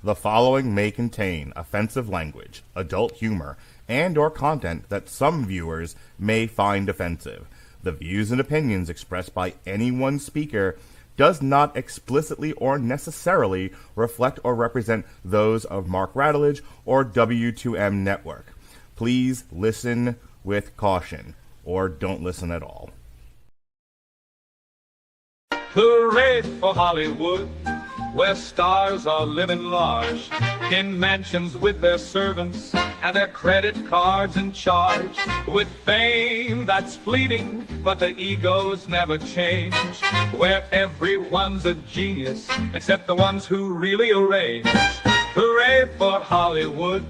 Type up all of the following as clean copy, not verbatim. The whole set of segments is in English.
The following may contain offensive language, adult humor, and or content that some viewers may find offensive. The views and opinions expressed by any one speaker does not explicitly or necessarily reflect or represent those of Mark Radulich or W2M Network. Please listen with caution, or don't listen at all. Hooray for Hollywood, where stars are living large, in mansions with their servants and their credit cards in charge, with fame that's fleeting, but the egos never change, where everyone's a genius, except the ones who really arrange. Hooray for Hollywood,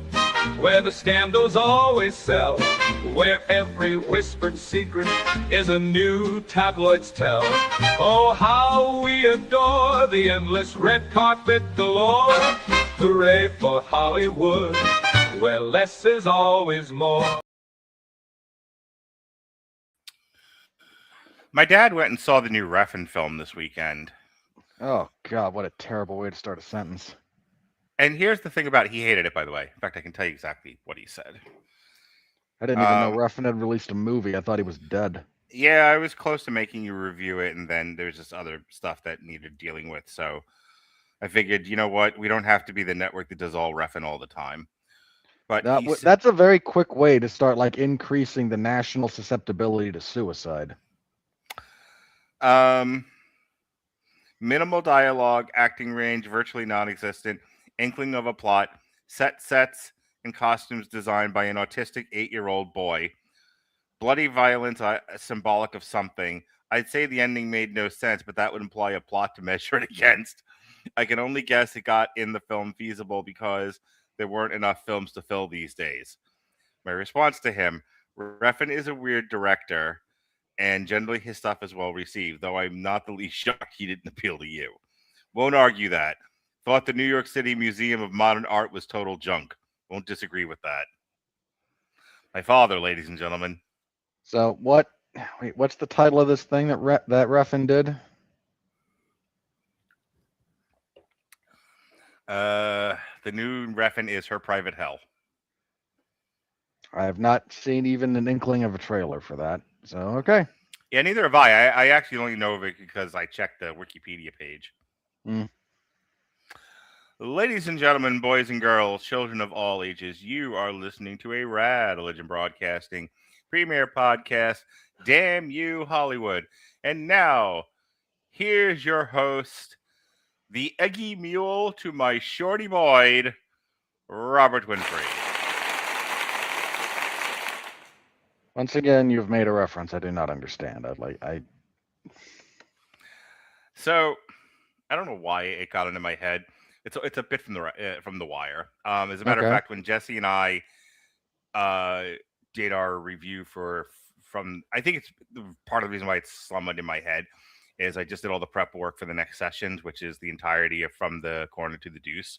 where the scandals always sell, where every whispered secret is a new tabloid's tell. Oh, how we adore the endless red carpet galore. Hooray for Hollywood, where less is always more. My dad went and saw the new Refn film this weekend. Oh, God, what a terrible way to start a sentence. And here's the thing about it. He hated it, by the way. In fact, I can tell you exactly what he said. I didn't even know Refn had released a movie. I thought he was dead. Yeah, I was close to making you review it, and then there's just other stuff that needed dealing with. So I figured, you know what? We don't have to be the network that does all Refn all the time. But that's a very quick way to start, like, increasing the national susceptibility to suicide. Minimal dialogue, acting range, virtually non-existent, inkling of a plot, sets, and costumes designed by an autistic 8-year-old boy. Bloody violence, symbolic of something. I'd say the ending made no sense, but that would imply a plot to measure it against. I can only guess it got in the film feasible because there weren't enough films to fill these days. My response to him, Refn is a weird director, and generally his stuff is well received, though I'm not the least shocked he didn't appeal to you. Won't argue that. Thought the New York City Museum of Modern Art was total junk. Won't disagree with that. My father, ladies and gentlemen. So what's the title of this thing that Refn did? The new Refn is Her Private Hell. I have not seen even an inkling of a trailer for that. So, okay. Yeah, neither have I. I actually only know of it because I checked the Wikipedia page. Ladies and gentlemen, boys and girls, children of all ages, you are listening to a Rad Religion Broadcasting premiere podcast, Damn You Hollywood. And now, here's your host, the Eggy Mule to my shorty Boyd, Robert Winfrey. Once again, you've made a reference I do not understand. So, I don't know why it got into my head. It's a bit from the Wire. As a matter of fact, when Jesse and I did our review from I think it's part of the reason why it's slummed in my head is I just did all the prep work for the next sessions, which is the entirety of From the Corner to the Deuce.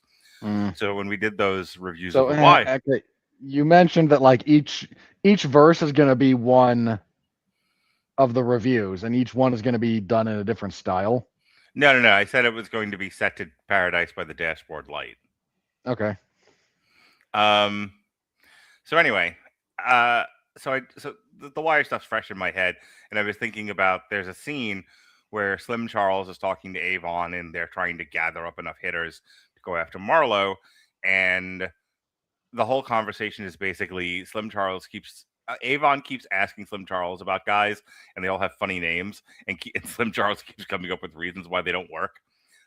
So when we did those reviews of the Wire, okay, you mentioned that like each verse is going to be one of the reviews, and each one is going to be done in a different style. No. I said it was going to be set to Paradise by the Dashboard Light. Okay. So anyway, so the Wire stuff's fresh in my head, and I was thinking about there's a scene where Slim Charles is talking to Avon, and they're trying to gather up enough hitters to go after Marlowe, and the whole conversation is basically Avon keeps asking Slim Charles about guys, and they all have funny names, and Slim Charles keeps coming up with reasons why they don't work.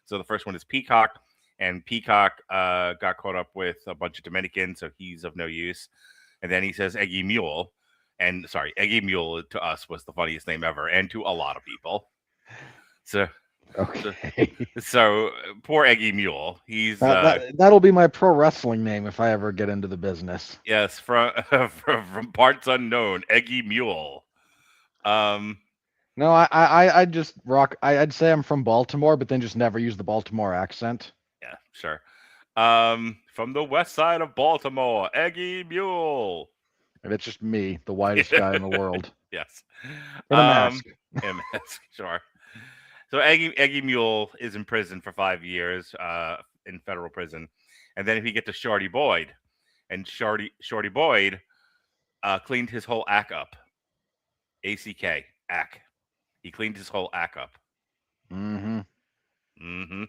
So the first one is Peacock, and Peacock got caught up with a bunch of Dominicans, so he's of no use. And then he says Eggy Mule, and sorry, Eggy Mule to us was the funniest name ever, and to a lot of people. So poor Eggy Mule. He's that'll be my pro wrestling name if I ever get into the business. Yes, from parts unknown, Eggy Mule. No, I just rock. I'd say I'm from Baltimore, but then just never use the Baltimore accent. Yeah, sure. From the west side of Baltimore, Eggy Mule. And it's just me, the whitest guy in the world. Yes. In a mask. In a mask, sure. So Eggy Mule is in prison for 5 years in federal prison. And then if you get to Shorty Boyd, and Shorty Boyd cleaned his whole act up. ACK, ack. He cleaned his whole act up. Mm-hmm. Mm-hmm.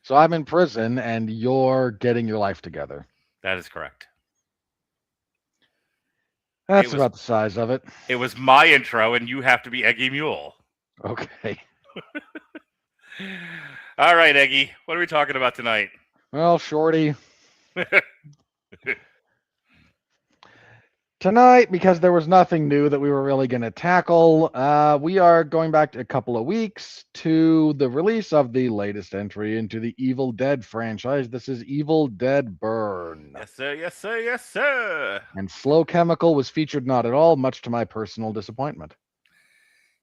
So I'm in prison, and you're getting your life together. That is correct. That's about the size of it. It was my intro, and you have to be Eggy Mule. Okay. All right, Eggy. What are we talking about tonight? Well, Shorty. Tonight, because there was nothing new that we were really going to tackle, we are going back a couple of weeks to the release of the latest entry into the Evil Dead franchise. This is Evil Dead Burn. Yes, sir. Yes, sir. Yes, sir. And Slow Chemical was featured not at all, much to my personal disappointment.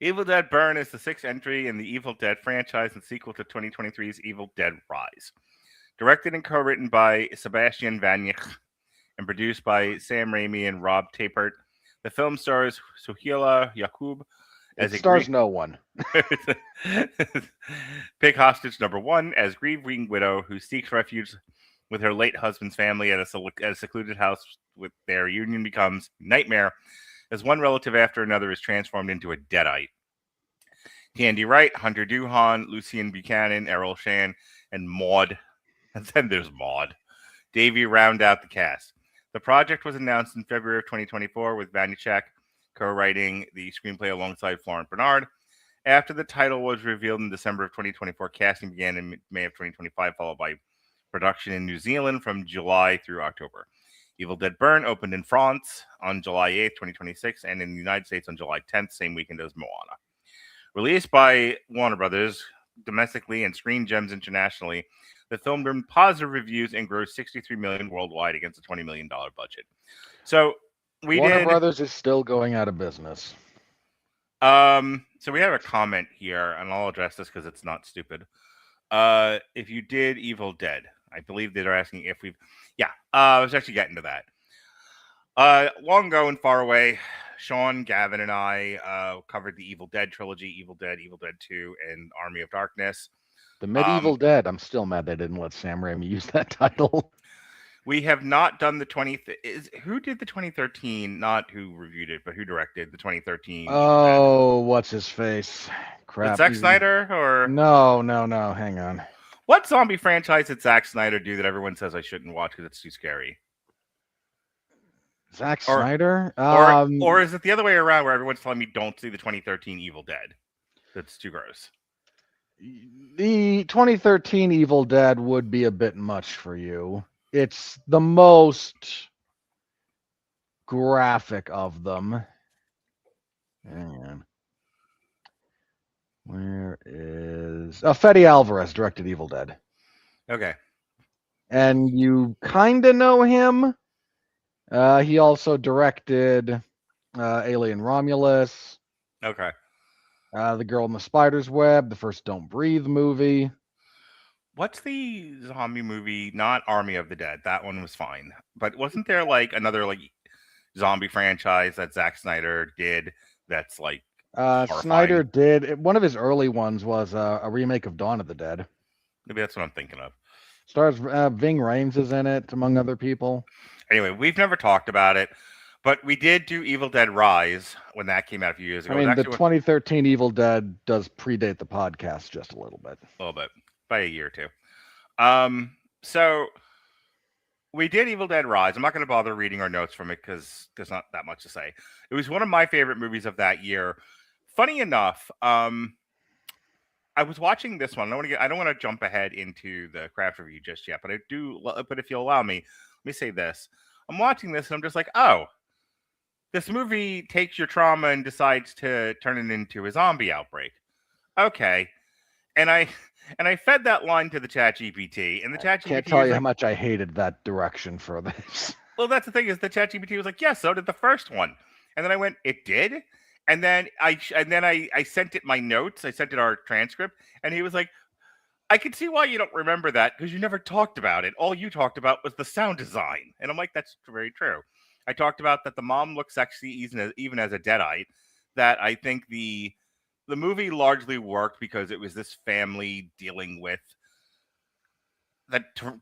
Evil Dead Burn is the 6th entry in the Evil Dead franchise and sequel to 2023's Evil Dead Rise. Directed and co-written by Sébastien Vaniček and produced by Sam Raimi and Rob Tapert. The film stars Souheila Yacoub as it stars no one. Pig hostage number 1 as grieving widow who seeks refuge with her late husband's family at a secluded house. With their union becomes nightmare as one relative after another is transformed into a Deadite. Tandi Wright, Hunter Doohan, Luciane Buchanan, Erroll Shand, and Maude. And then there's Maude Davey round out the cast. The project was announced in February of 2024 with Vaniček co-writing the screenplay alongside Florent Bernard. After the title was revealed in December of 2024, casting began in May of 2025, followed by production in New Zealand from July through October. Evil Dead Burn opened in France on July 8th, 2026, and in the United States on July 10th, same weekend as Moana. Released by Warner Brothers domestically and Screen Gems internationally, the film earned positive reviews and grossed $63 million worldwide against a $20 million budget. So Warner Brothers is still going out of business. So we have a comment here, and I'll address this because it's not stupid. If you did Evil Dead, I believe they're asking if we've. Yeah, I was actually getting to that. Long ago and far away, Sean, Gavin, and I covered the Evil Dead trilogy, Evil Dead 2, and Army of Darkness. The Medieval Dead. I'm still mad they didn't let Sam Raimi use that title. We have not done the who did the 2013, not who reviewed it, but who directed the 2013? Oh, what's his face? Crap. Zack Snyder or No. Hang on. What zombie franchise did Zack Snyder do that everyone says I shouldn't watch because it's too scary? Zack Snyder? Or is it the other way around where everyone's telling me don't see the 2013 Evil Dead? That's too gross. The 2013 Evil Dead would be a bit much for you. It's the most graphic of them. Hang on. Where is... Fede Alvarez directed Evil Dead. Okay. And you kind of know him. He also directed Alien Romulus. Okay. The Girl in the Spider's Web, the first Don't Breathe movie. What's the zombie movie? Not Army of the Dead. That one was fine. But wasn't there like another like zombie franchise that Zack Snyder did that's like Snyder did. One of his early ones was a remake of Dawn of the Dead. Maybe that's what I'm thinking of. Stars Ving Rhames is in it, among other people. Anyway, we've never talked about it, but we did do Evil Dead Rise when that came out a few years ago. I mean, the 2013 Evil Dead does predate the podcast just a little bit. A little bit. By a year or two. So we did Evil Dead Rise. I'm not going to bother reading our notes from it because there's not that much to say. It was one of my favorite movies of that year. Funny enough, I was watching this one. I don't want to jump ahead into the craft review just yet, but I do. But if you'll allow me, let me say this. I'm watching this and I'm just like, oh, this movie takes your trauma and decides to turn it into a zombie outbreak. Okay. And I fed that line to the ChatGPT, and the ChatGPT can't tell you how much I hated that direction for this. Well, that's the thing is the ChatGPT was like, "Yeah, so did the first one," and then I went, "It did," and then I sent it my notes. I sent it our transcript, and he was like, "I can see why you don't remember that because you never talked about it. All you talked about was the sound design." And I'm like, "That's very true." I talked about that the mom looks sexy even as a Deadite. That I think the movie largely worked because it was this family dealing with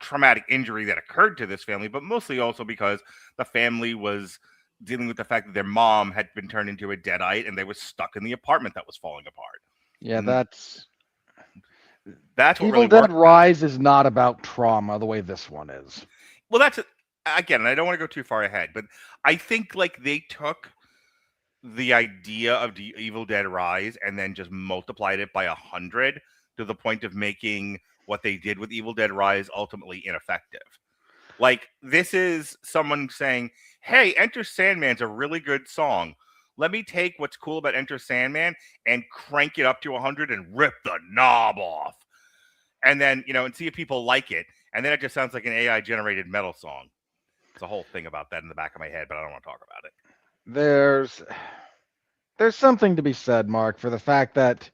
traumatic injury that occurred to this family, but mostly also because the family was dealing with the fact that their mom had been turned into a Deadite and they were stuck in the apartment that was falling apart. Yeah, And that's what Evil really Dead worked. Rise is not about trauma the way this one is. Well, that's again, and I don't want to go too far ahead, but I think like they took the idea of the Evil Dead Rise and then just multiplied it by 100 to the point of making what they did with Evil Dead Rise ultimately ineffective. Like, this is someone saying, hey, Enter Sandman's a really good song. Let me take what's cool about Enter Sandman and crank it up to 100 and rip the knob off. And then, and see if people like it. And then it just sounds like an AI-generated metal song. It's a whole thing about that in the back of my head, but I don't want to talk about it. There's something to be said, Mark, for the fact that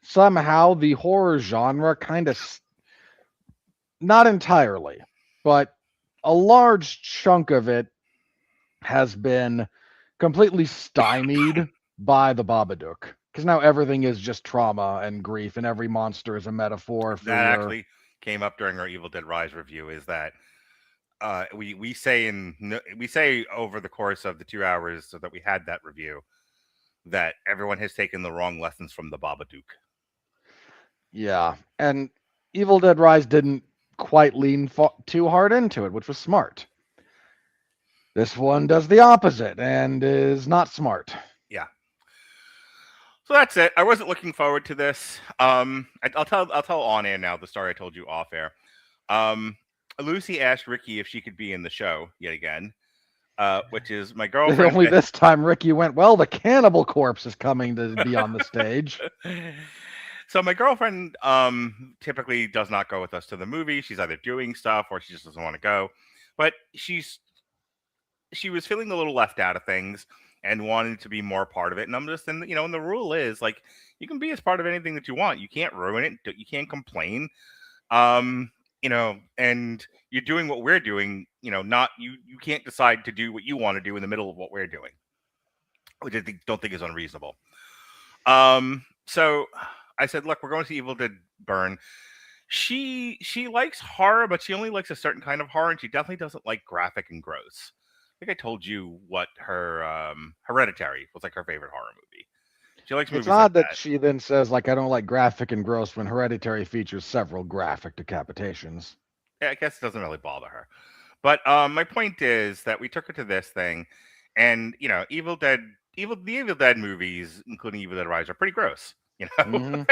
somehow the horror genre kind of, not entirely, but a large chunk of it has been completely stymied by the Babadook. Because now everything is just trauma and grief, and every monster is a metaphor for that actually came up during our Evil Dead Rise review, is that we say over the course of the 2 hours so that we had that review that everyone has taken the wrong lessons from the Babadook. Yeah, and Evil Dead Rise didn't quite lean too hard into it, which was smart. This one does the opposite and is not smart. Yeah. So that's it. I wasn't looking forward to this. I'll tell on air now the story I told you off air. Lucy asked Ricky if she could be in the show yet again, which is my girlfriend. Only this time Ricky went, well, the cannibal corpse is coming to be on the stage. So my girlfriend typically does not go with us to the movie. She's either doing stuff or she just doesn't want to go. But she was feeling a little left out of things and wanted to be more part of it. And I'm just, and the rule is, like, you can be as part of anything that you want. You can't ruin it. You can't complain. And you're doing what we're doing, not you can't decide to do what you want to do in the middle of what we're doing, which I don't think is unreasonable. So I said, look, we're going to see Evil Dead Burn. She likes horror, but she only likes a certain kind of horror, and she definitely doesn't like graphic and gross. I think I told you what her Hereditary was like her favorite horror movie. She likes movies. It's odd like that she then says, like, I don't like graphic and gross when Hereditary features several graphic decapitations. Yeah, I guess it doesn't really bother her. But my point is that we took her to this thing, and the Evil Dead movies, including Evil Dead Rise, are pretty gross. Mm-hmm.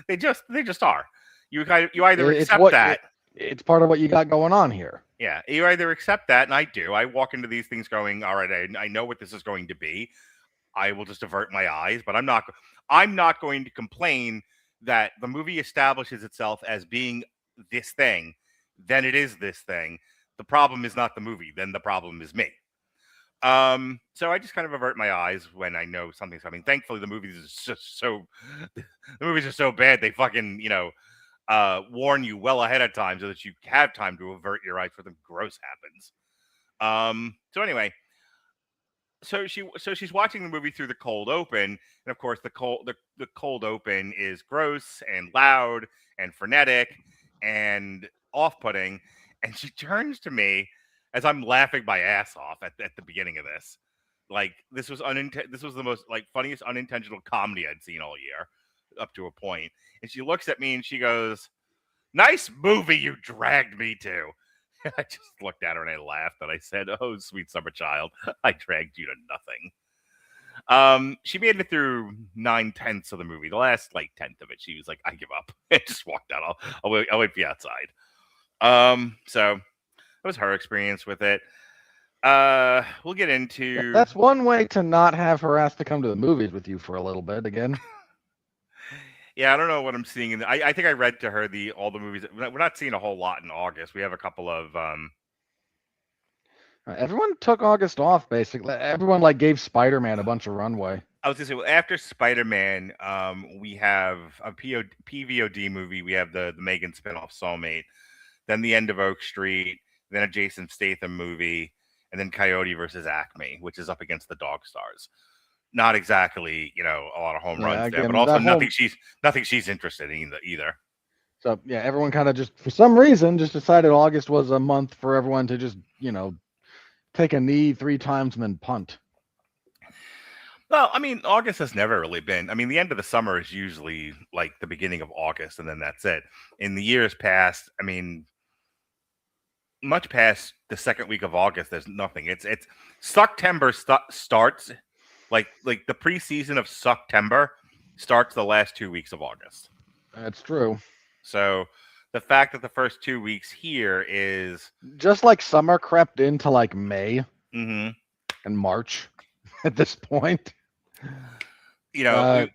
they just are. You either accept that. It's part of what you got going on here. Yeah, you either accept that, and I do. I walk into these things going, all right, I know what this is going to be. I will just avert my eyes, but I'm not going to complain that the movie establishes itself as being this thing, then it is this thing. The problem is not the movie, then the problem is me. So I just kind of avert my eyes when I know something's coming. Thankfully, the movies are so bad they fucking warn you well ahead of time so that you have time to avert your eyes before the gross happens. So anyway, so she's watching the movie through the cold open, and of course the cold open is gross and loud and frenetic and off-putting, and she turns to me as I'm laughing my ass off at the beginning of this. Like, this was the most funniest unintentional comedy I'd seen all year, up to a point. And she looks at me and she goes, "Nice movie you dragged me to." I just looked at her and I laughed and I said, "Oh, sweet summer child, I dragged you to nothing." She made it through 9/10 of the movie. The last 10th of it, she was like, "I give up," and just walked out. I'll wait for you outside. So that was her experience with it. We'll get into. That's one way to not have her asked to come to the movies with you for a little bit again. Yeah, I don't know what I'm seeing. I think I read to her all the movies. We're not seeing a whole lot in August. We have a couple of. Everyone took August off, basically. Everyone gave Spider-Man a bunch of runway. I was gonna say, well, after Spider-Man, we have a PVOD movie. We have the Megan spinoff Soulmate, then The End of Oak Street, then a Jason Statham movie, and then Coyote versus Acme, which is up against the Dog Stars. Not exactly, a lot of home runs there, but also nothing she's interested in either. So yeah, everyone kind of just for some reason just decided August was a month for everyone to just take a knee 3 times and then punt. Well, I mean, August has never really been. I mean, the end of the summer is usually like the beginning of August, and then that's it. In the years past, I mean, much past the second week of August, there's nothing. It's September starts like the preseason of September starts the last 2 weeks of August. That's true. So the fact that the first 2 weeks here is just like summer crept into like May and March at this point. We've got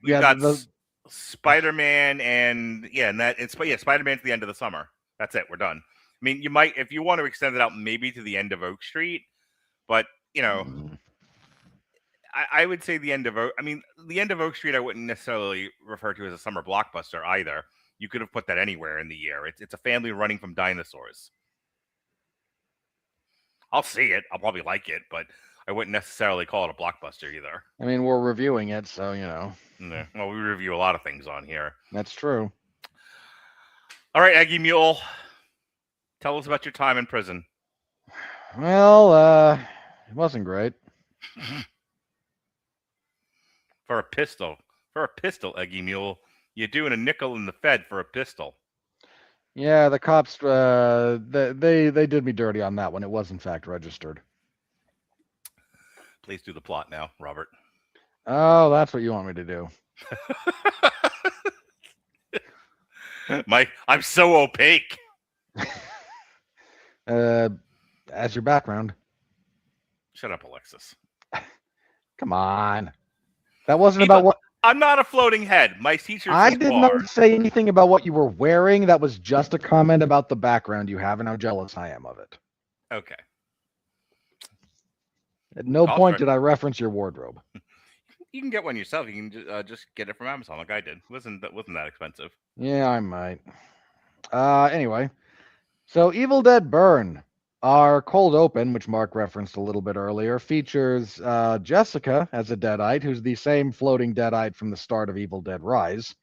Spider-Man and Spider-Man's the end of the summer. That's it. We're done. I mean, you might, if you want to extend it out, maybe to the end of Oak Street, but I would say the end of the end of Oak Street. I wouldn't necessarily refer to as a summer blockbuster either. You could have put that anywhere in the year. It's a family running from dinosaurs. I'll see it. I'll probably like it, but I wouldn't necessarily call it a blockbuster either. I mean, we're reviewing it, so Yeah. Well, we review a lot of things on here. That's true. All right, Eggy Mule. Tell us about your time in prison. Well, it wasn't great. For a pistol, Eggy Mule, you're doing a nickel in the Fed for a pistol. Yeah, the cops, they did me dirty on that one. It was in fact registered. Please do the plot now, Robert. Oh, that's what you want me to do. Mike, I'm so opaque. As your background. Shut up, Alexis. Come on. That wasn't about what... I'm not a floating head. My teacher. I did not say anything about what you were wearing. That was just a comment about the background you have and how jealous I am of it. Okay. At no point did I reference your wardrobe. You can get one yourself. You can just get it from Amazon, like I did. Wasn't that expensive? Yeah, I might. Anyway, so Evil Dead Burn, our cold open, which Mark referenced a little bit earlier, features Jessica as a Deadite, who's the same floating Deadite from the start of Evil Dead Rise,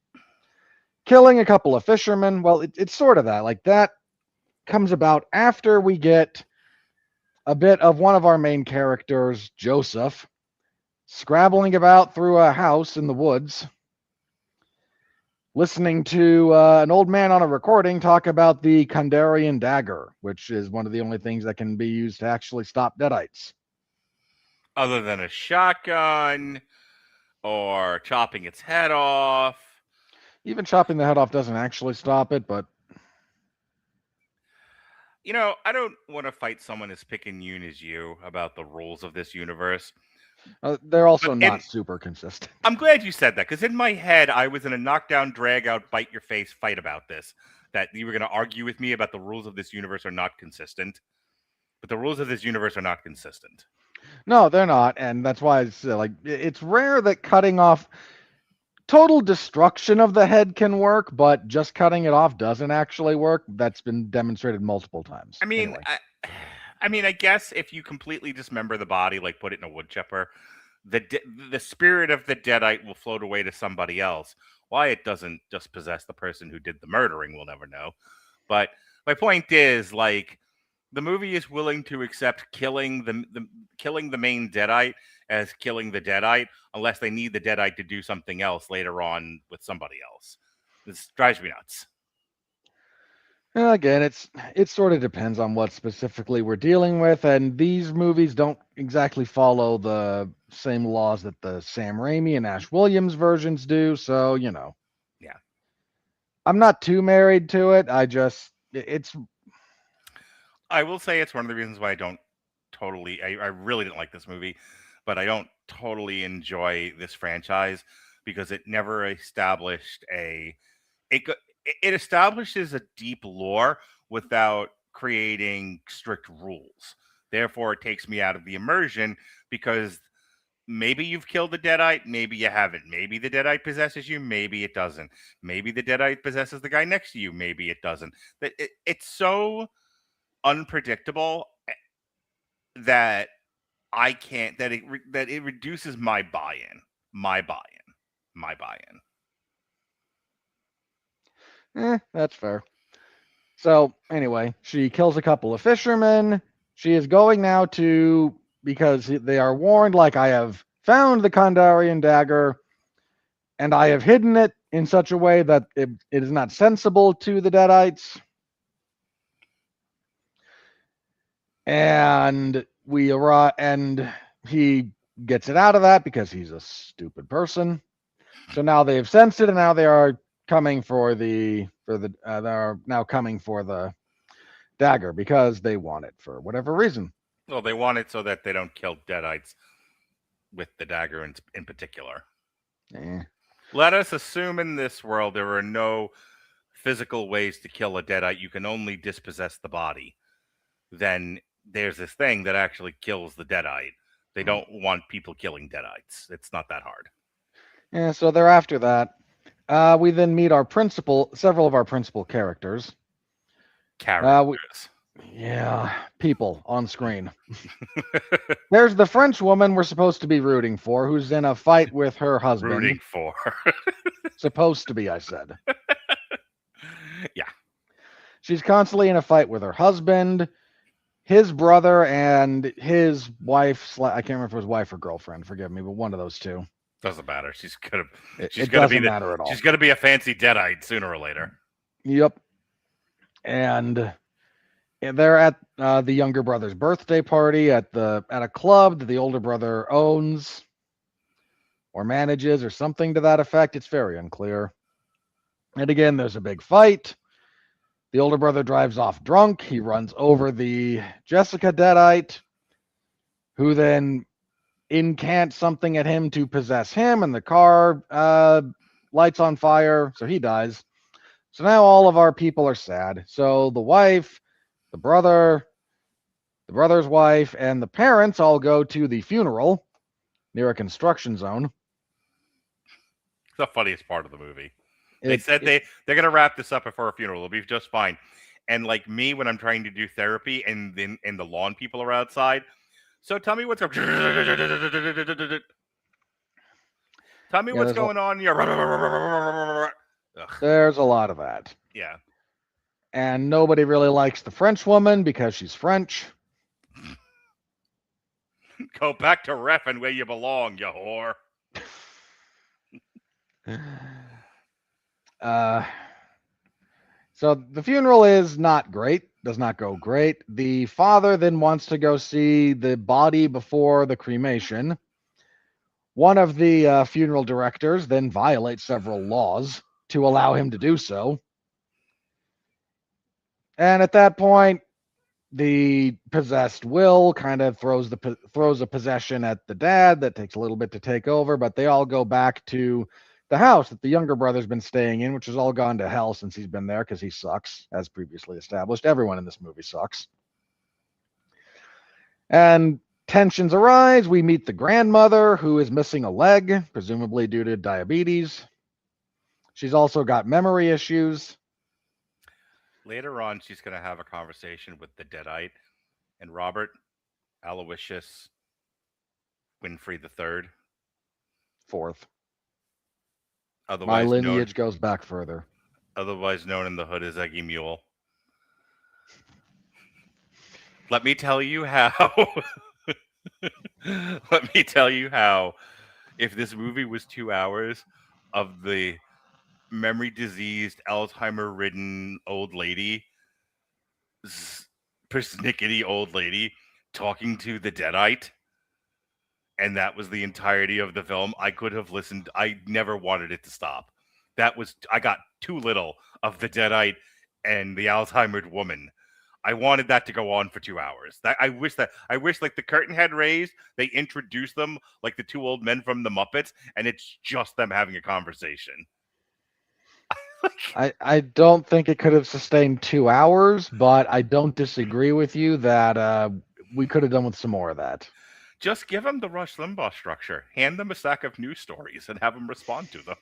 killing a couple of fishermen. Well, it's sort of that. Like, that comes about after we get a bit of one of our main characters, Joseph, scrabbling about through a house in the woods, listening to an old man on a recording talk about the Kandarian dagger, which is one of the only things that can be used to actually stop Deadites. Other than a shotgun or chopping its head off. Even chopping the head off doesn't actually stop it, but... I don't want to fight someone as picayune as you about the rules of this universe. They're also not super consistent. I'm glad you said that, because in my head, I was in a knockdown, drag-out, bite-your-face fight about this, that you were going to argue with me about the rules of this universe are not consistent. But the rules of this universe are not consistent. No, they're not, and that's why it's rare that cutting off... Total destruction of the head can work, but just cutting it off doesn't actually work. That's been demonstrated multiple times. I mean, anyway. I guess if you completely dismember the body, like put it in a wood chipper, the spirit of the Deadite will float away to somebody else. Why it doesn't just possess the person who did the murdering, we'll never know. But my point is, like, the movie is willing to accept killing the main Deadite as killing the Deadite, unless they need the Deadite to do something else later on with somebody else. This drives me nuts. Again, it sort of depends on what specifically we're dealing with, and these movies don't exactly follow the same laws that the Sam Raimi and Ash Williams versions do, so, Yeah. I'm not too married to it. I will say it's one of the reasons why I really didn't like this movie, but I don't totally enjoy this franchise, because it never established it establishes a deep lore without creating strict rules. Therefore, it takes me out of the immersion, because maybe you've killed the Deadite, maybe you haven't. Maybe the Deadite possesses you, maybe it doesn't. Maybe the Deadite possesses the guy next to you, maybe it doesn't. It's so unpredictable that I can't, that it reduces my buy-in. That's fair. So, anyway, she kills a couple of fishermen. She is going now because they are warned, like, I have found the Kandarian dagger, and I have hidden it in such a way that it is not sensible to the Deadites. And he gets it out of that because he's a stupid person. So now they've sensed it, and now they are coming for the dagger because they want it for whatever reason. Well, they want it so that they don't kill Deadites with the dagger in particular. Let us assume in this world there are no physical ways to kill a Deadite. You can only dispossess the body. Then there's this thing that actually kills the Deadite. They don't want people killing Deadites. It's not that hard. Yeah, so they're after that. We then meet several of our principal characters. People on screen. There's the French woman we're supposed to be rooting for, who's in a fight with her husband. Rooting for. Supposed to be, I said. Yeah. She's constantly in a fight with her husband, his brother, and his wife. I can't remember if it was wife or girlfriend. Forgive me, but one of those two. Doesn't matter. She's gonna matter at all. She's gonna be a fancy Deadite sooner or later. Yep. And they're at the younger brother's birthday party at a club that the older brother owns or manages or something to that effect. It's very unclear. And again, there's a big fight. The older brother drives off drunk. He runs over the Jessica Deadite, who then incants something at him to possess him, and the car lights on fire, so he dies. So now all of our people are sad. So the wife, the brother, the brother's wife, and the parents all go to the funeral near a construction zone. It's the funniest part of the movie. They said they're going to wrap this up before a funeral. It'll be just fine. And like me, when I'm trying to do therapy and then the lawn people are outside. So tell me what's up. Tell me what's going on. There's a lot of that. Yeah. And nobody really likes the French woman because she's French. Go back to reffing where you belong, you whore. So the funeral is not great, does not go great. The father then wants to go see the body before the cremation. One of the funeral directors then violates several laws to allow him to do so. And at that point, the possessed Will kind of throws a possession at the dad that takes a little bit to take over, but they all go back to the house that the younger brother's been staying in, which has all gone to hell since he's been there because he sucks, as previously established. Everyone in this movie sucks. And tensions arise. We meet the grandmother, who is missing a leg, presumably due to diabetes. She's also got memory issues. Later on, she's going to have a conversation with the Deadite and Robert Aloysius Winfrey III. Fourth. Otherwise my lineage goes back further. Otherwise known in the hood as Eggy Mule. Let me tell you how. Let me tell you how. If this movie was 2 hours of the memory diseased, Alzheimer ridden old lady, persnickety old lady, talking to the Deadite, and that was the entirety of the film, I could have listened. I never wanted it to stop. I got too little of the Deadite and the Alzheimer's woman. I wanted that to go on for 2 hours. I wish like the curtain had raised, they introduced them like the two old men from the Muppets, and it's just them having a conversation. I don't think it could have sustained 2 hours, but I don't disagree with you that we could have done with some more of that. Just give them the Rush Limbaugh structure. Hand them a stack of news stories and have them respond to them.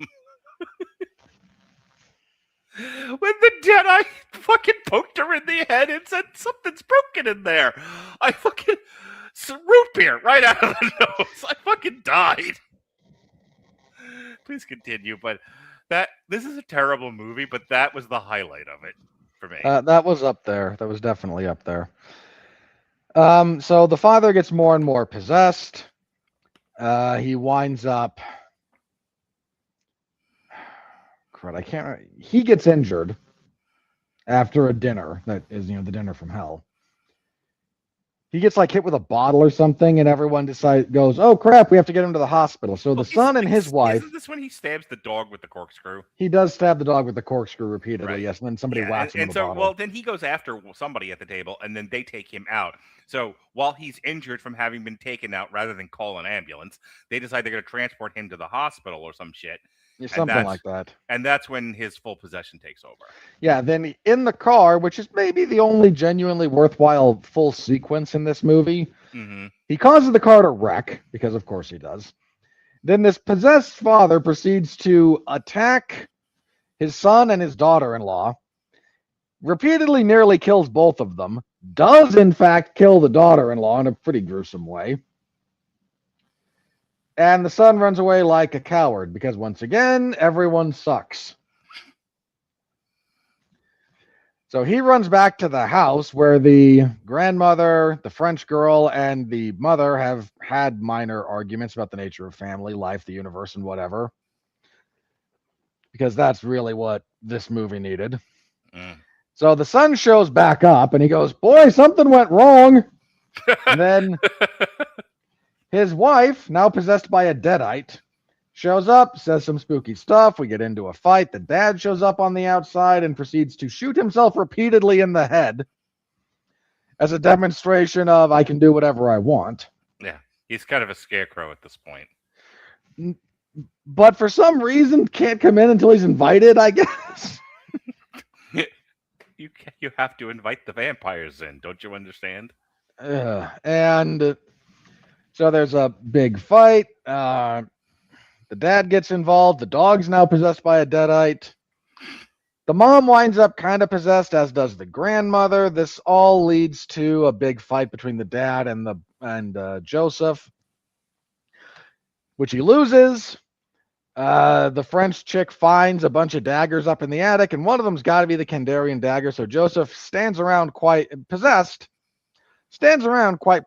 When the Deadite fucking poked her in the head and said something's broken in there, I fucking root beer right out of the nose. I fucking died. please continue. But this is a terrible movie, but that was the highlight of it for me. That was up there. That was definitely up there. So the father gets more and more possessed. He winds up. Crud, he gets injured after a dinner that is, the dinner from hell. He gets hit with a bottle or something, and everyone goes, oh crap, we have to get him to the hospital. So the son and his wife. Isn't this when he stabs the dog with the corkscrew? He does stab the dog with the corkscrew repeatedly, Right. yes, and then somebody whacks him with a bottle. Well, then he goes after somebody at the table, and then they take him out. So while he's injured from having been taken out, rather than call an ambulance, they decide they're going to transport him to the hospital or some shit. Yeah, something like that. And that's when his full possession takes over. Yeah, then in the car, which is maybe the only genuinely worthwhile full sequence in this movie, he causes the car to wreck, because of course he does. Then this possessed father proceeds to attack his son and his daughter-in-law, repeatedly nearly kills both of them, does in fact kill the daughter-in-law in a pretty gruesome way. And the son runs away like a coward because, once again, everyone sucks. So he runs back to the house where the grandmother, the French girl, and the mother have had minor arguments about the nature of family, life, the universe, and whatever. Because that's really what this movie needed. So the son shows back up and he goes, boy, something went wrong. And then his wife, now possessed by a Deadite, shows up, says some spooky stuff. We get into a fight. The dad shows up on the outside and proceeds to shoot himself repeatedly in the head as a demonstration of I can do whatever I want. Yeah, he's kind of a scarecrow at this point. But for some reason, can't come in until he's invited, I guess. You have to invite the vampires in, don't you understand? And so there's a big fight. The dad gets involved. The dog's now possessed by a Deadite. The mom winds up kind of possessed, as does the grandmother. This all leads to a big fight between the dad and Joseph, which he loses. The French chick finds a bunch of daggers up in the attic, and one of them's got to be the Kandarian dagger. So Joseph stands around quite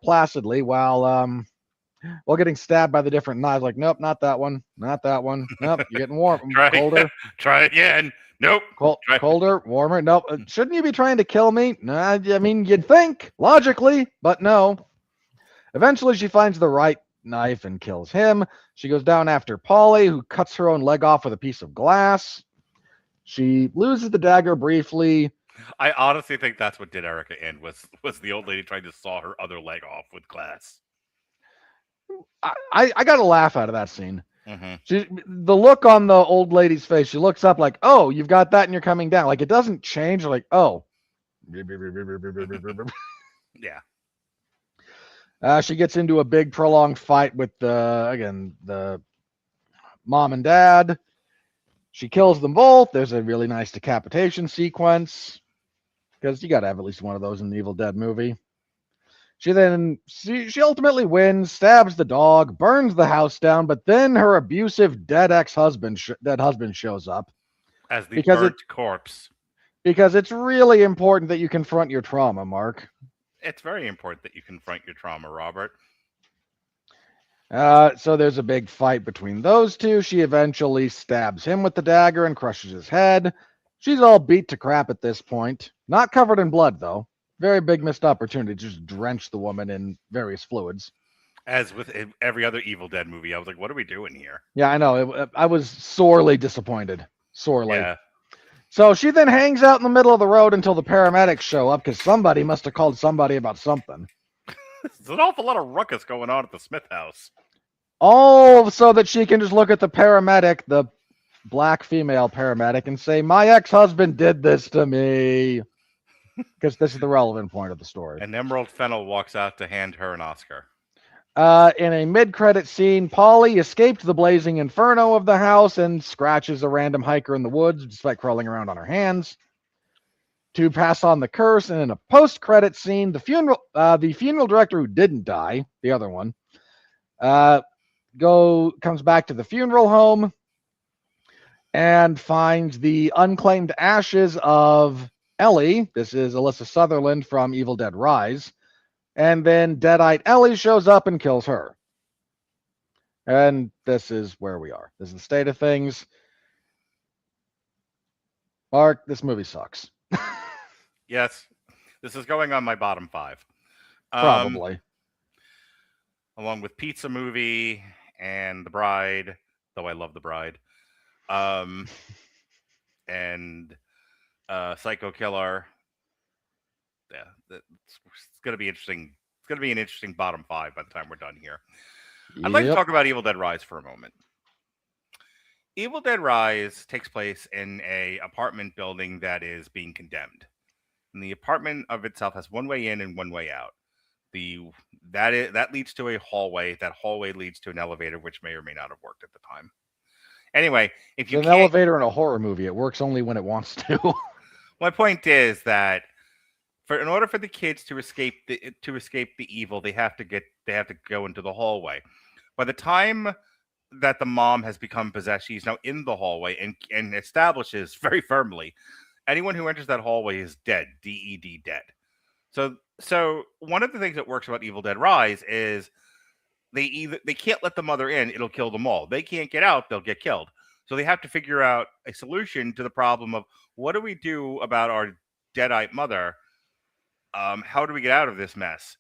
placidly while getting stabbed by the different knives. Like, nope, not that one, not that one. Nope, you're getting warm, colder. Try again. Nope. Colder, warmer. Nope. Shouldn't you be trying to kill me? Nah, I mean, you'd think logically, but no. Eventually, she finds the right knife and kills him. She goes down after Polly, who cuts her own leg off with a piece of glass. She loses the dagger briefly. I honestly think that's what did Erica in, was the old lady trying to saw her other leg off with glass. I got a laugh out of that scene. The look on the old lady's face, she looks up like, oh, you've got that and you're coming down. Like, it doesn't change. Like, oh. Yeah. She gets into a big prolonged fight with the mom and dad. She kills them both. There's a really nice decapitation sequence, because you got to have at least one of those in the Evil Dead movie. She ultimately wins, stabs the dog, burns the house down, but then her abusive dead husband shows up as the burnt corpse. Because it's really important that you confront your trauma, Mark. It's very important that you confront your trauma, Robert. So there's a big fight between those two. She eventually stabs him with the dagger and crushes his head. She's all beat to crap at this point. Not covered in blood, though. Very big missed opportunity to just drench the woman in various fluids. As with every other Evil Dead movie, I was like, what are we doing here? Yeah, I know. I was sorely disappointed. Sorely. Yeah. So she then hangs out in the middle of the road until the paramedics show up, because somebody must have called somebody about something. There's an awful lot of ruckus going on at the Smith house. All so that she can just look at the paramedic, the black female paramedic, and say, my ex-husband did this to me. Because this is the relevant point of the story. And Emerald Fennel walks out to hand her an Oscar. In a mid-credit scene, Polly escaped the blazing inferno of the house and scratches a random hiker in the woods despite crawling around on her hands to pass on the curse. And in a post-credit scene, the funeral director who didn't die, the other one, comes back to the funeral home. and finds the unclaimed ashes of Ellie. This is Alyssa Sutherland from Evil Dead Rise. And then Deadite Ellie shows up and kills her. And this is where we are. This is the state of things. Mark, this movie sucks. Yes, this is going on my bottom 5. Probably. Along with Pizza Movie and The Bride, though I love The Bride. And Psycho Killer. Yeah, it's going to be interesting. It's going to be an interesting bottom 5 by the time we're done here. I'd like to talk about Evil Dead Rise for a moment. Evil Dead Rise takes place in a apartment building that is being condemned. And the apartment of itself has one way in and one way out. That leads to a hallway. That hallway leads to an elevator, which may or may not have worked at the time. Anyway, if you an elevator in a horror movie, it works only when it wants to. My point is that in order for the kids to escape the evil, they have to go into the hallway. By the time that the mom has become possessed, she's now in the hallway and establishes very firmly anyone who enters that hallway is dead, D-E-D, dead. So one of the things that works about Evil Dead Rise is they can't let the mother in, it'll kill them all. They can't get out, they'll get killed. So they have to figure out a solution to the problem of what do we do about our deadite mother? How do we get out of this mess?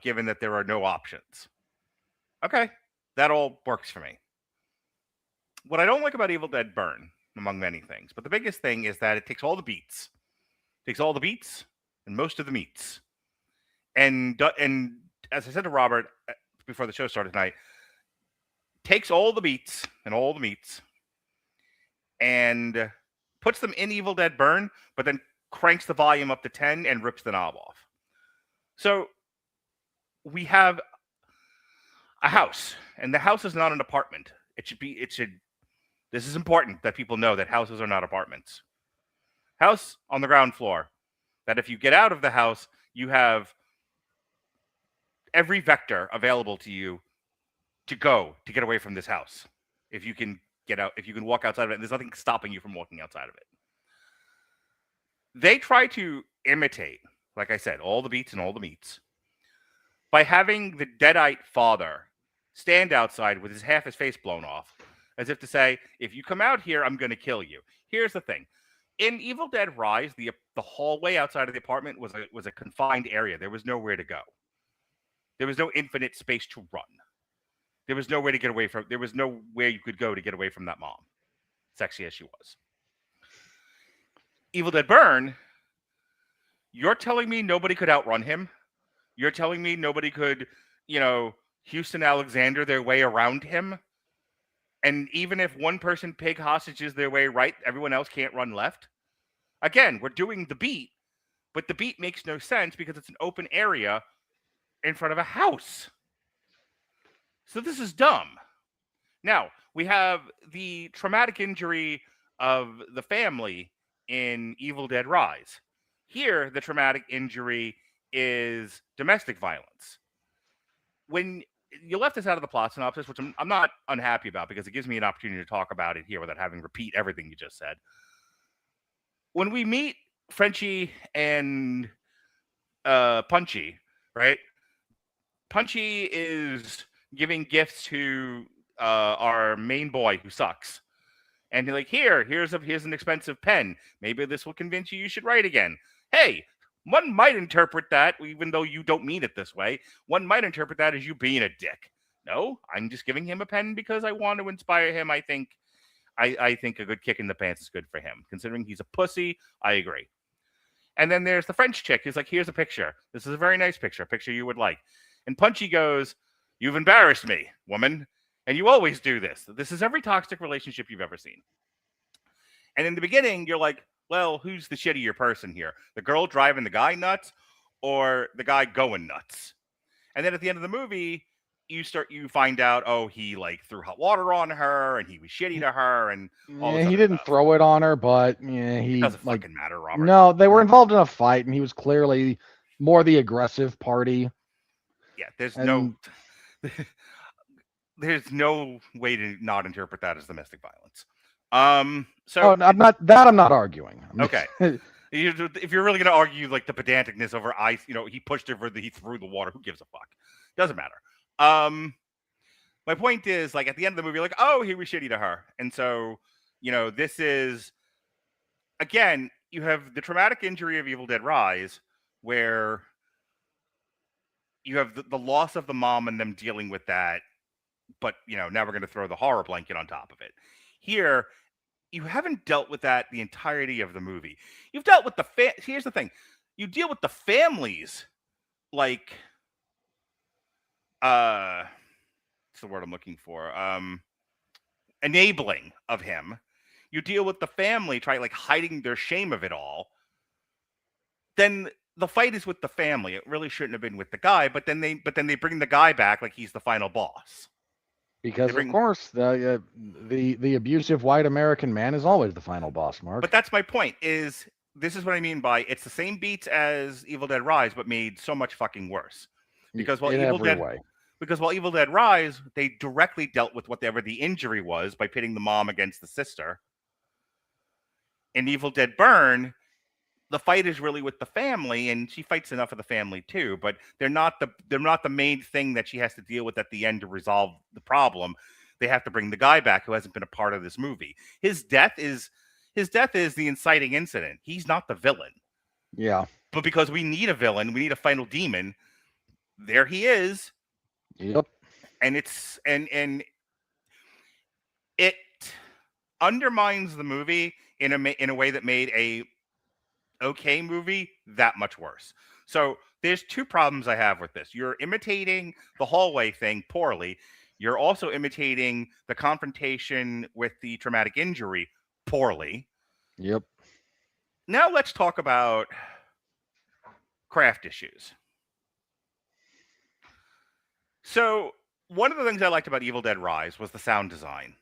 Given that there are no options. Okay, that all works for me. What I don't like about Evil Dead Burn, among many things, but the biggest thing is that it takes all the beats. It takes all the beats and most of the meats. And as I said to Robert before the show started tonight, takes all the beats and all the meats and puts them in Evil Dead Burn, but then cranks the volume up to 10 and rips the knob off. So we have a house, and the house is not an apartment. This is important that people know that houses are not apartments. House on the ground floor. That if you get out of the house, you have every vector available to you to get away from this house. If you can get out, if you can walk outside of it, there's nothing stopping you from walking outside of it. They try to imitate, like I said, all the beats and all the meats by having the deadite father stand outside with half his face blown off, as if to say, if you come out here, I'm going to kill you. Here's the thing. In Evil Dead Rise, the hallway outside of the apartment was a confined area. There was nowhere to go. There was no infinite space to run. There was nowhere to get away from. There was nowhere you could go to get away from that mom, sexy as she was. Evil Dead Burn, you're telling me nobody could outrun him? You're telling me nobody could, Houston Alexander their way around him? And even if one person pig hostages their way right, everyone else can't run left? Again, we're doing the beat, but the beat makes no sense because it's an open area in front of a house. So this is dumb. Now, we have the traumatic injury of the family in Evil Dead Rise. Here, the traumatic injury is domestic violence. When you left this out of the plot synopsis, which I'm not unhappy about because it gives me an opportunity to talk about it here without having to repeat everything you just said. When we meet Frenchie and Punchy, right? Punchy is giving gifts to our main boy who sucks. And they're like, here's an expensive pen. Maybe this will convince you should write again. Hey, one might interpret that, even though you don't mean it this way, one might interpret that as you being a dick. No, I'm just giving him a pen because I want to inspire him. I think a good kick in the pants is good for him. Considering he's a pussy, I agree. And then there's the French chick who's like, here's a picture. This is a very nice picture, a picture you would like. And Punchy goes, you've embarrassed me, woman. And you always do this. This is every toxic relationship you've ever seen. And in the beginning, you're like, well, who's the shittier person here? The girl driving the guy nuts or the guy going nuts? And then at the end of the movie, you find out, he threw hot water on her and he was shitty to her and all this he didn't throw it on her, but he doesn't fucking matter, Robert. No, they were involved in a fight and he was clearly more the aggressive party. Yeah, there's no way to not interpret that as domestic violence. So I'm not arguing. Okay. If you're really going to argue like the pedanticness over ice, he pushed her he threw the water. Who gives a fuck? Doesn't matter. My point is, like, at the end of the movie, like, oh, he was shitty to her. And so, this is, again, you have the traumatic injury of Evil Dead Rise, where you have the loss of the mom and them dealing with that. But, now we're going to throw the horror blanket on top of it. Here, you haven't dealt with that the entirety of the movie. You've dealt with here's the thing. You deal with the families, like, what's the word I'm looking for? Enabling of him. You deal with the family, hiding their shame of it all. Then the fight is with the family. It really shouldn't have been with the guy, but then they bring the guy back like he's the final boss. Because of course the abusive white American man is always the final boss, Mark. But that's my point. This is what I mean by it's the same beats as Evil Dead Rise, but made so much fucking worse. Because while Evil Dead Rise, they directly dealt with whatever the injury was by pitting the mom against the sister. In Evil Dead Burn, the fight is really with the family, and she fights enough of the family too, but they're not the main thing that she has to deal with at the end to resolve the problem. They have to bring the guy back who hasn't been a part of this movie. His death is the inciting incident. He's not the villain. Yeah. But because we need a villain, we need a final demon. There he is. Yep. And it undermines the movie in a way that made a okay movie that much worse. So there's two problems I have with this. You're imitating the hallway thing poorly. You're also imitating the confrontation with the traumatic injury poorly. Yep. Now let's talk about craft issues. So one of the things I liked about Evil Dead Rise was the sound design,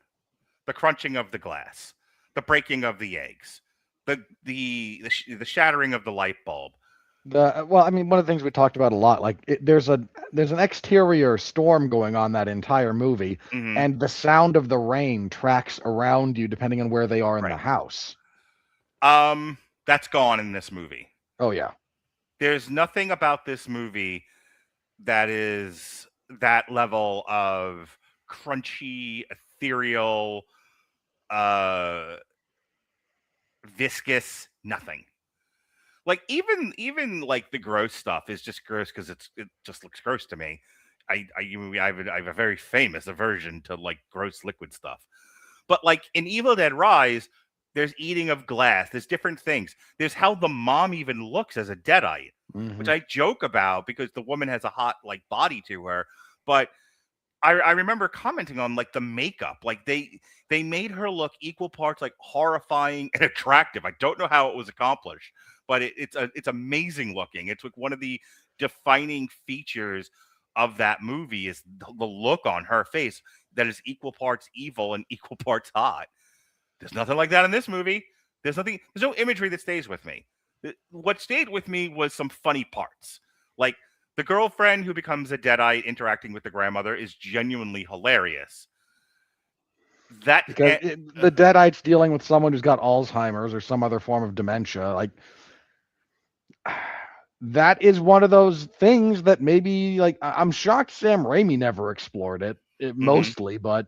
the crunching of the glass, the breaking of the eggs, the shattering of the light bulb. One of the things we talked about a lot, there's an exterior storm going on that entire movie, Mm-hmm. and the sound of the rain tracks around you depending on where they are in the house. That's gone in this movie. Oh yeah. There's nothing about this movie that is that level of crunchy, ethereal, viscous, nothing. Like even like the gross stuff is just gross because it just looks gross to me. I have a very famous aversion to like gross liquid stuff. But like in Evil Dead Rise, there's eating of glass. There's different things. There's how the mom even looks as a Deadite, which I joke about because the woman has a hot like body to her. But I remember commenting on like the makeup. Like they made her look equal parts like horrifying and attractive. I don't know how it was accomplished, but it's amazing looking. It's like one of the defining features of that movie is the look on her face that is equal parts evil and equal parts hot. There's nothing like that in this movie. There's no imagery that stays with me. What stayed with me was some funny parts. Like the girlfriend who becomes a Deadite interacting with the grandmother is genuinely hilarious. The Deadite's dealing with someone who's got Alzheimer's or some other form of dementia. Like that is one of those things that maybe like I'm shocked Sam Raimi never explored it mostly, but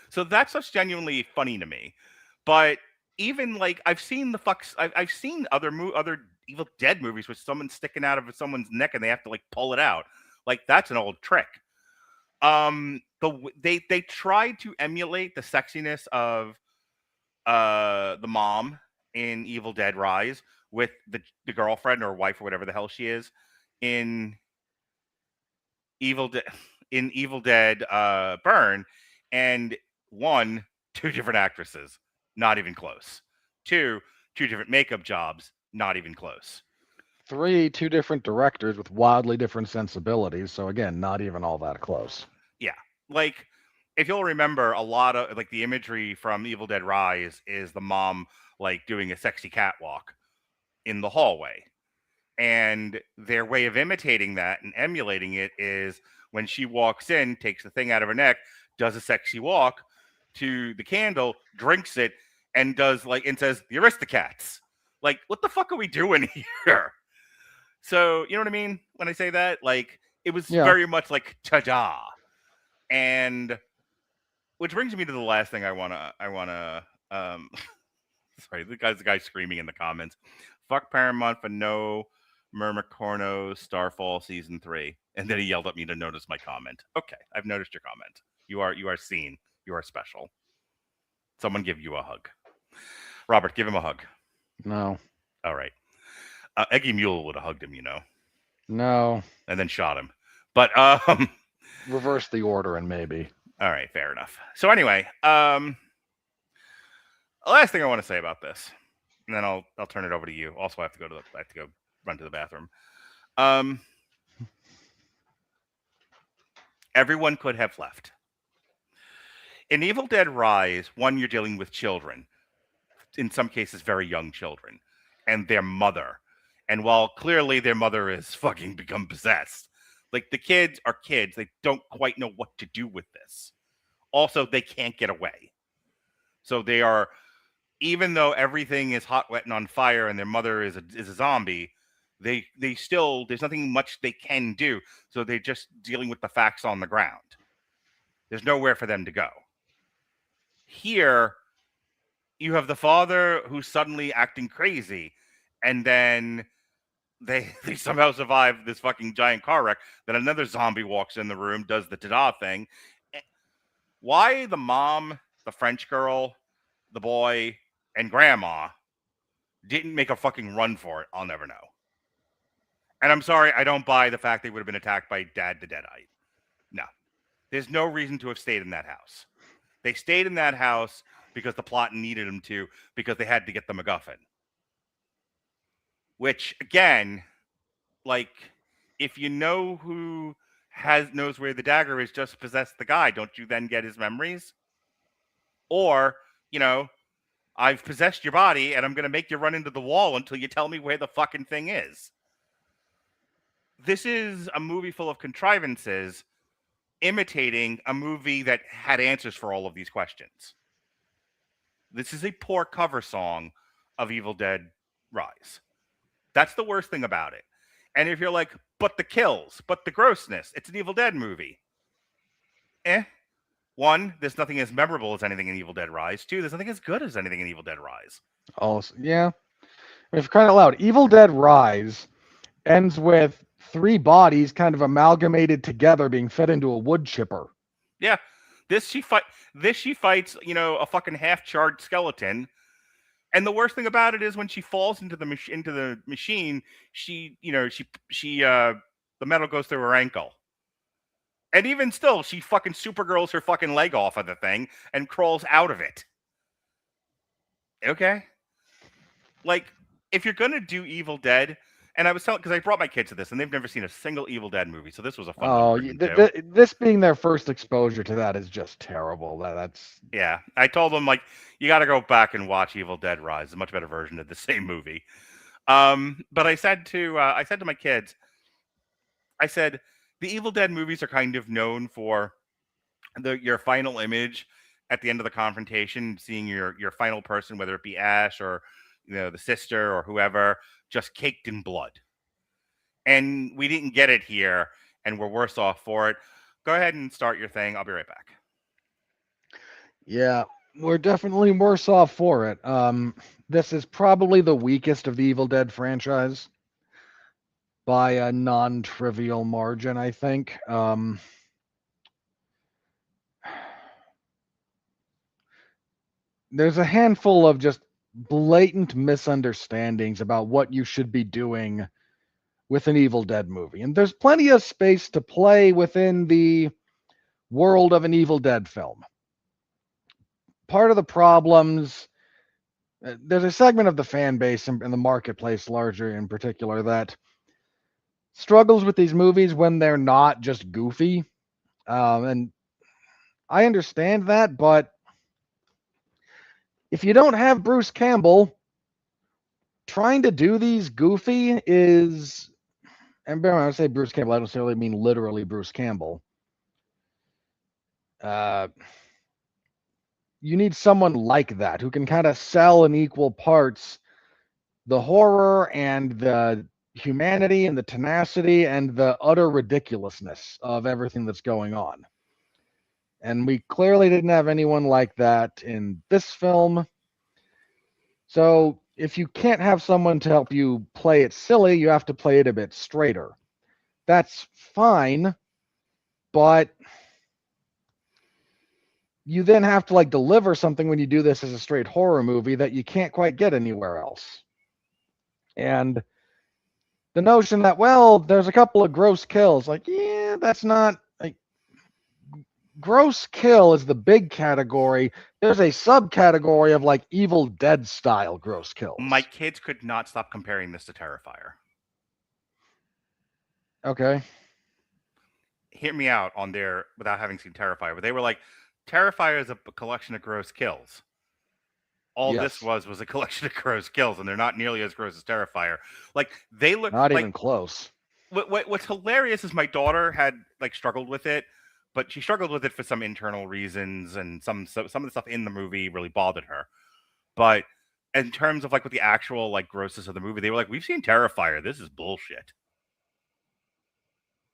so that's what's genuinely funny to me. But even like I've seen other Evil Dead movies with someone sticking out of someone's neck and they have to like pull it out. Like that's an old trick. They tried to emulate the sexiness of the mom in Evil Dead Rise with the girlfriend or wife or whatever the hell she is in Evil Dead Burn, and 1, 2 different actresses, not even close. 2 different makeup jobs, not even close. 3, 2 different directors with wildly different sensibilities. So again, not even all that close. Yeah. Like if you'll remember, a lot of like the imagery from Evil Dead Rise is the mom like doing a sexy catwalk in the hallway. And their way of imitating that and emulating it is when she walks in, takes the thing out of her neck, does a sexy walk, to the candle, drinks it, and does and says the Aristocats. Like, what the fuck are we doing here? So, you know what I mean when I say that? Like, it was very much like ta-da. And which brings me to the last thing I wanna sorry, the guy screaming in the comments. Fuck Paramount for no Mermicorno Starfall season 3. And then he yelled at me to notice my comment. Okay, I've noticed your comment. You are seen. You are special. Someone give you a hug. Robert, give him a hug. No. All right. Eggy Mule would have hugged him, No. And then shot him. But reverse the order and maybe. All right, fair enough. So anyway, the last thing I want to say about this, and then I'll turn it over to you. Also, I have to go run to the bathroom. Everyone could have left. In Evil Dead Rise, one, you're dealing with children, in some cases very young children, and their mother. And while clearly their mother is fucking become possessed, like, the kids are kids. They don't quite know what to do with this. Also, they can't get away. So they are, even though everything is hot, wet, and on fire, and their mother is a zombie, they still, there's nothing much they can do. So they're just dealing with the facts on the ground. There's nowhere for them to go. Here, you have the father who's suddenly acting crazy, and then they somehow survive this fucking giant car wreck. Then another zombie walks in the room, does the ta-da thing. Why the mom, the French girl, the boy, and grandma didn't make a fucking run for it, I'll never know. And I'm sorry, I don't buy the fact they would have been attacked by Dad the Deadite. No. There's no reason to have stayed in that house. They stayed in that house because the plot needed them to, because they had to get the MacGuffin. Which, again, like, if you know who knows where the dagger is, just possess the guy. Don't you then get his memories? Or, I've possessed your body and I'm going to make you run into the wall until you tell me where the fucking thing is. This is a movie full of contrivances imitating a movie that had answers for all of these questions. This is a poor cover song of Evil Dead Rise. That's the worst thing about it. And if you're like, but the kills, but the grossness, it's an Evil Dead movie. One, there's nothing as memorable as anything in Evil Dead Rise. Two, there's nothing as good as anything in Evil Dead Rise. Also, yeah. If crying out loud, Evil Dead Rise ends with 3 bodies kind of amalgamated together being fed into a wood chipper. Yeah. This she fights, a fucking half-charred skeleton. And the worst thing about it is when she falls into the machine, the metal goes through her ankle. And even still, she fucking Supergirls her fucking leg off of the thing and crawls out of it. Okay? Like, if you're gonna do Evil Dead, and I was telling, because I brought my kids to this, and they've never seen a single Evil Dead movie, so this was a fun one. This being their first exposure to that is just terrible. That's yeah. I told them, like, you got to go back and watch Evil Dead Rise, a much better version of the same movie. But I said to my kids, I said, the Evil Dead movies are kind of known for your final image at the end of the confrontation, seeing your final person, whether it be Ash or the sister or whoever, just caked in blood. And we didn't get it here, and we're worse off for it. Go ahead and start your thing. I'll be right back. Yeah, we're definitely worse off for it. This is probably the weakest of the Evil Dead franchise by a non-trivial margin, I think. There's a handful of just blatant misunderstandings about what you should be doing with an Evil Dead movie. And there's plenty of space to play within the world of an Evil Dead film. Part of the problems, there's a segment of the fan base and the marketplace larger in particular that struggles with these movies when they're not just goofy. And I understand that, but if you don't have Bruce Campbell, trying to do these goofy is, and when I say Bruce Campbell, I don't necessarily mean literally Bruce Campbell. you need someone like that who can kind of sell in equal parts the horror and the humanity and the tenacity and the utter ridiculousness of everything that's going on. And we clearly didn't have anyone like that in this film. So if you can't have someone to help you play it silly, you have to play it a bit straighter. That's fine, but you then have to like deliver something when you do this as a straight horror movie that you can't quite get anywhere else. And the notion that, well, there's a couple of gross kills, like, yeah, that's not like gross kill is the big category. There's a subcategory of like Evil Dead style gross kills. My kids could not stop comparing this to Terrifier. Okay. Hear me out on their, without having seen Terrifier, but they were like, Terrifier is a collection of gross kills. All Yes. this was a collection of gross kills, and they're not nearly as gross as Terrifier. Like, they look Not like, even close. What's hilarious is my daughter had like struggled with it, but she struggled with it for some internal reasons, and some of the stuff in the movie really bothered her. But in terms of like with the actual like grossness of the movie, they were like, "We've seen Terrifier. This is bullshit."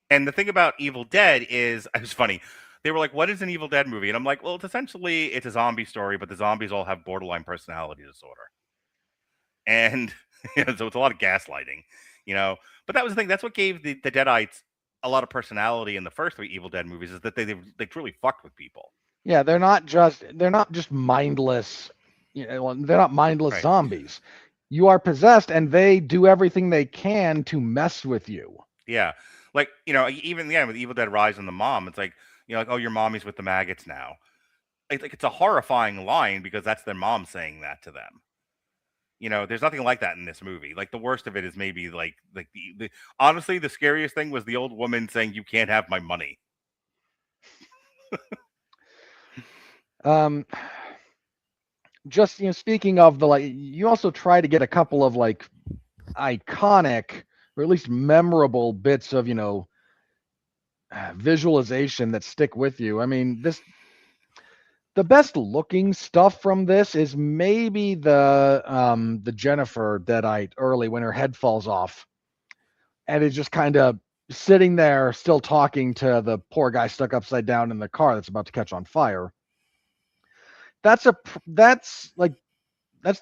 And the thing about Evil Dead is, it was funny. They were like, "What is an Evil Dead movie?" And I'm like, "Well, it's a zombie story, but the zombies all have borderline personality disorder." And so it's a lot of gaslighting, But that was the thing. That's what gave the Deadites a lot of personality in the first 3 Evil Dead movies, is that they truly fucked with people. Yeah, they're not just mindless. They're not mindless Right. zombies. You are possessed, and they do everything they can to mess with you. Yeah, like even with Evil Dead Rise and the mom, it's like like, "Oh, your mommy's with the maggots now." Like it's a horrifying line because that's their mom saying that to them. There's nothing like that in this movie. Like the worst of it is maybe like the honestly, the scariest thing was the old woman saying, "You can't have my money." Just speaking of the you also try to get a couple of like iconic or at least memorable bits of visualization that stick with you. I mean, the best looking stuff from this is maybe the Jennifer Deadite early when her head falls off and is just kind of sitting there still talking to the poor guy stuck upside down in the car that's about to catch on fire. That's the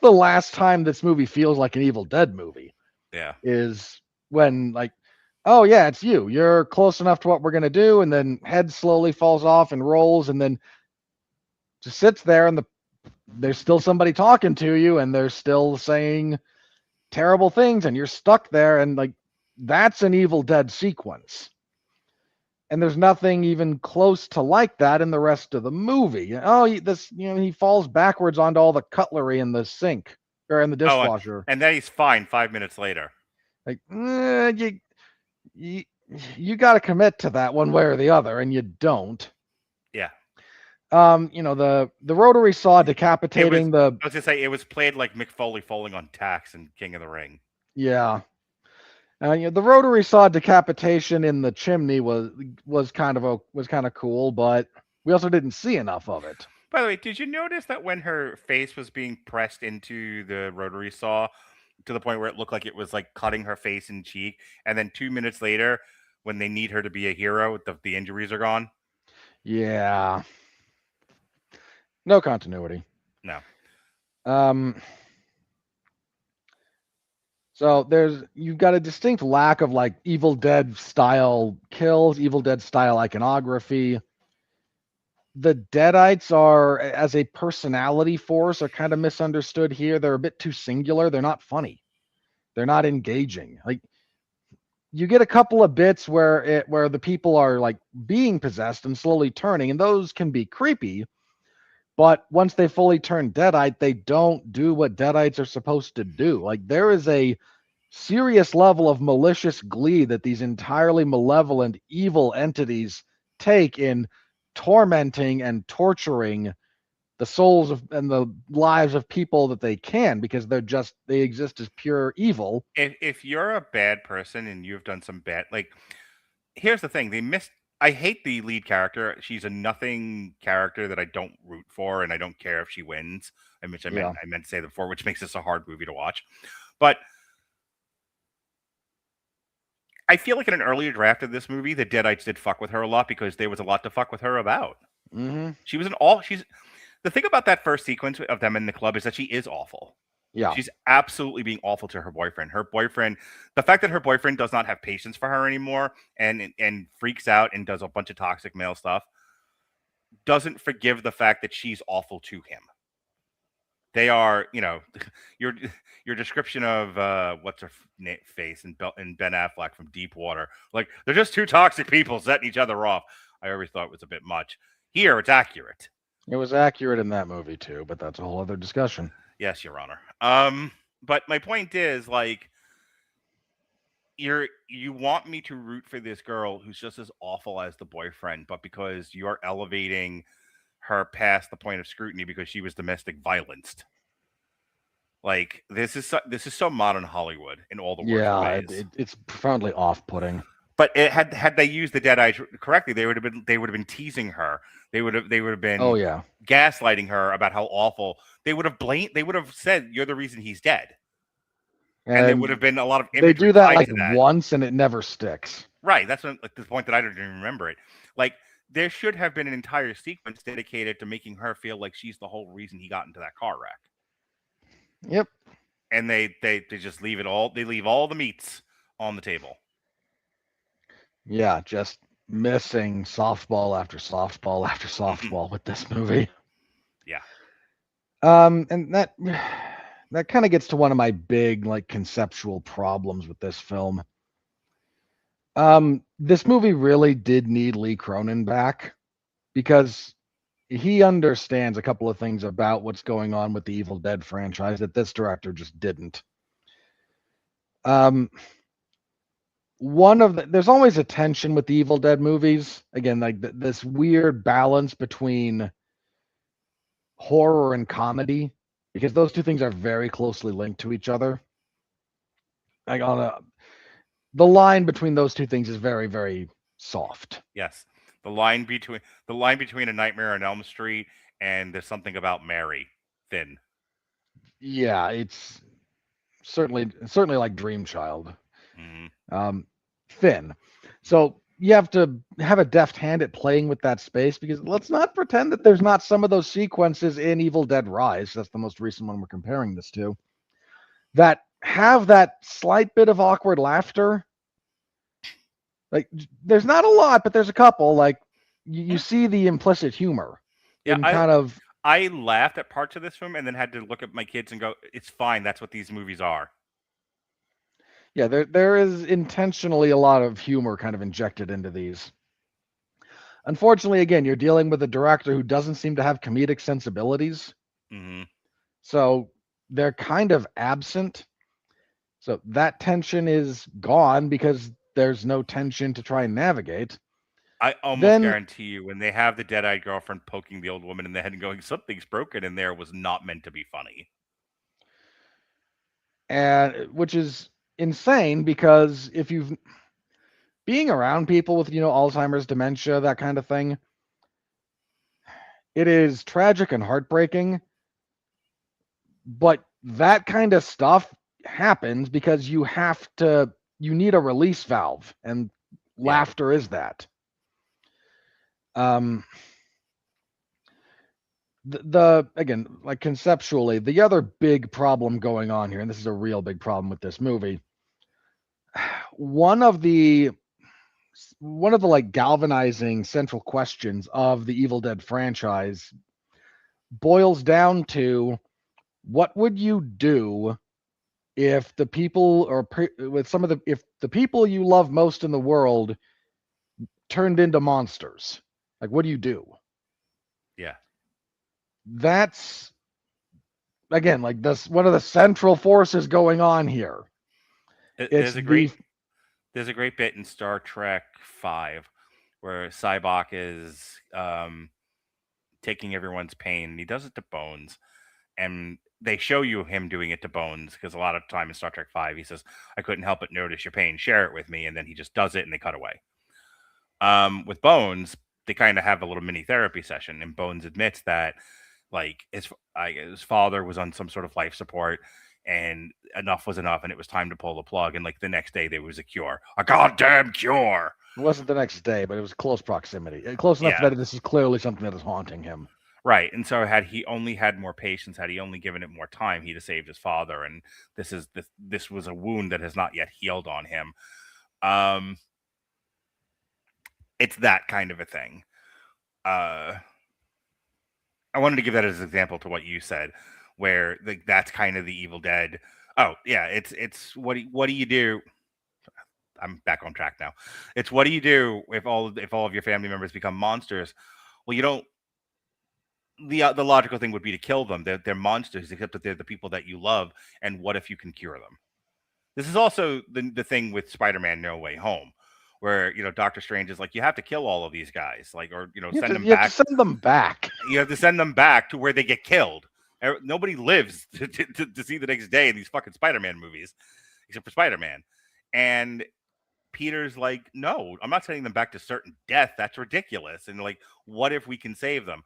last time this movie feels like an Evil Dead movie. Yeah. Is when like, oh yeah, it's you. You're close enough to what we're gonna do, and then head slowly falls off and rolls, and then just sits there, and there's still somebody talking to you, and they're still saying terrible things, and you're stuck there, and like that's an Evil Dead sequence. And there's nothing even close to like that in the rest of the movie. Oh, he falls backwards onto all the cutlery in the sink or in the dishwasher. And then he's fine 5 minutes later. Like, you got to commit to that one way or the other, and you don't. Yeah. The rotary saw decapitating I was gonna say it was played like Mick Foley falling on tacks in King of the Ring. Yeah. The rotary saw decapitation in the chimney was kind of cool, but we also didn't see enough of it. By the way, did you notice that when her face was being pressed into the rotary saw to the point where it looked like it was like cutting her face and cheek, and then 2 minutes later, when they need her to be a hero, the injuries are gone? Yeah. No continuity. No. So you've got a distinct lack of like Evil Dead style kills, Evil Dead style iconography. The Deadites are, as a personality force, are kind of misunderstood here. They're a bit too singular. They're not funny. They're not engaging. Like you get a couple of bits where the people are like being possessed and slowly turning, and those can be creepy. But once they fully turn Deadite, they don't do what Deadites are supposed to do. Like there is a serious level of malicious glee that these entirely malevolent, evil entities take in tormenting and torturing the souls and the lives of people that they can, because they exist as pure evil. If you're a bad person and you've done some bad, like, here's the thing, they missed I hate the lead character. She's a nothing character that I don't root for, and I don't care if she wins. I meant to say that before, which makes this a hard movie to watch. But I feel like in an earlier draft of this movie, the Deadites did fuck with her a lot because there was a lot to fuck with her about. Mm-hmm. She's the thing about that first sequence of them in the club is that she is awful. Yeah. She's absolutely being awful to her boyfriend. The fact that her boyfriend does not have patience for her anymore and freaks out and does a bunch of toxic male stuff doesn't forgive the fact that she's awful to him. They are, your description of what's her face and Ben Affleck from Deep Water, like they're just two toxic people setting each other off. I always thought it was a bit much. Here, it's accurate. It was accurate in that movie too, but that's a whole other discussion. Yes, Your Honor. But my point is, like, you want me to root for this girl who's just as awful as the boyfriend, but because you're elevating her past the point of scrutiny because she was domestic violenced. Like, this is so modern Hollywood in all the worst ways. It's profoundly off-putting. But it had they used the Deadite correctly, they would have been teasing her. They would have been gaslighting her about how awful. They would have said you're the reason he's dead. And there would have been a lot of they do that like once and it never sticks. Right. That's the point that I don't even remember it. Like, there should have been an entire sequence dedicated to making her feel like she's the whole reason he got into that car wreck. Yep. And they just leave it all. They leave all the meats on the table. Yeah, just missing softball after softball after softball with this movie. Yeah. And that kind of gets to one of my big, like, conceptual problems with this film. This movie really did need Lee Cronin back because he understands a couple of things about what's going on with the Evil Dead franchise that this director just didn't. There's always a tension with the Evil Dead movies. Again, like this weird balance between horror and comedy, because those two things are very closely linked to each other. Like the line between those two things is very, very soft. Yes. The line between A Nightmare on Elm Street and There's Something About Mary, thin. Yeah, it's certainly like Dream Child. Mm-hmm. Thin. So you have to have a deft hand at playing with that space, because let's not pretend that there's not some of those sequences in Evil Dead Rise, that's the most recent one we're comparing this to, that have that slight bit of awkward laughter. Like, there's not a lot, but there's a couple. Like, you see the implicit humor. Yeah, I laughed at parts of this film and then had to look at my kids and go, it's fine, that's what these movies are. Yeah, there is intentionally a lot of humor kind of injected into these. Unfortunately, again, you're dealing with a director who doesn't seem to have comedic sensibilities. Mm-hmm. So they're kind of absent. So that tension is gone because there's no tension to try and navigate. I almost guarantee you, when they have the dead-eyed girlfriend poking the old woman in the head and going, something's broken in there, was not meant to be funny. And which is insane, because if you've being around people with, Alzheimer's, dementia, that kind of thing, it is tragic and heartbreaking. But that kind of stuff happens because you need a release valve, and laughter is that. Again, like, conceptually, the other big problem going on here, and this is a real big problem with this movie, one of the like galvanizing central questions of the Evil Dead franchise boils down to, what would you do if the people if the people you love most in the world turned into monsters? Like, what do you do? Yeah. That's, again, like, this one of the central forces going on here. There's a great bit in Star Trek V where Cybok is taking everyone's pain, and he does it to Bones, and they show you him doing it to Bones, because a lot of time in Star Trek V he says, I couldn't help but notice your pain, share it with me, and then he just does it and they cut away. With Bones, they kind of have a little mini therapy session, and Bones admits that like his father was on some sort of life support, and enough was enough, and it was time to pull the plug. And like the next day, there was a cure, a goddamn cure. It wasn't the next day, but it was close proximity, close enough that this is clearly something that is haunting him. Right, and so had he only had more patience, had he only given it more time, he'd have saved his father. And this was a wound that has not yet healed on him. It's that kind of a thing. I wanted to give that as an example to what you said, where that's kind of the Evil Dead. Oh yeah, it's what do you do? I'm back on track now. It's what do you do if all of your family members become monsters? Well, you don't. The logical thing would be to kill them. They're monsters, except that they're the people that you love. And what if you can cure them? This is also the thing with Spider-Man No Way Home, where Doctor Strange is like, you have to kill all of these guys, like, or send them back. Send them back. You have to send them back to where they get killed. Nobody lives to see the next day in these fucking Spider-Man movies, except for Spider-Man. And Peter's like, no, I'm not sending them back to certain death. That's ridiculous. And like, what if we can save them?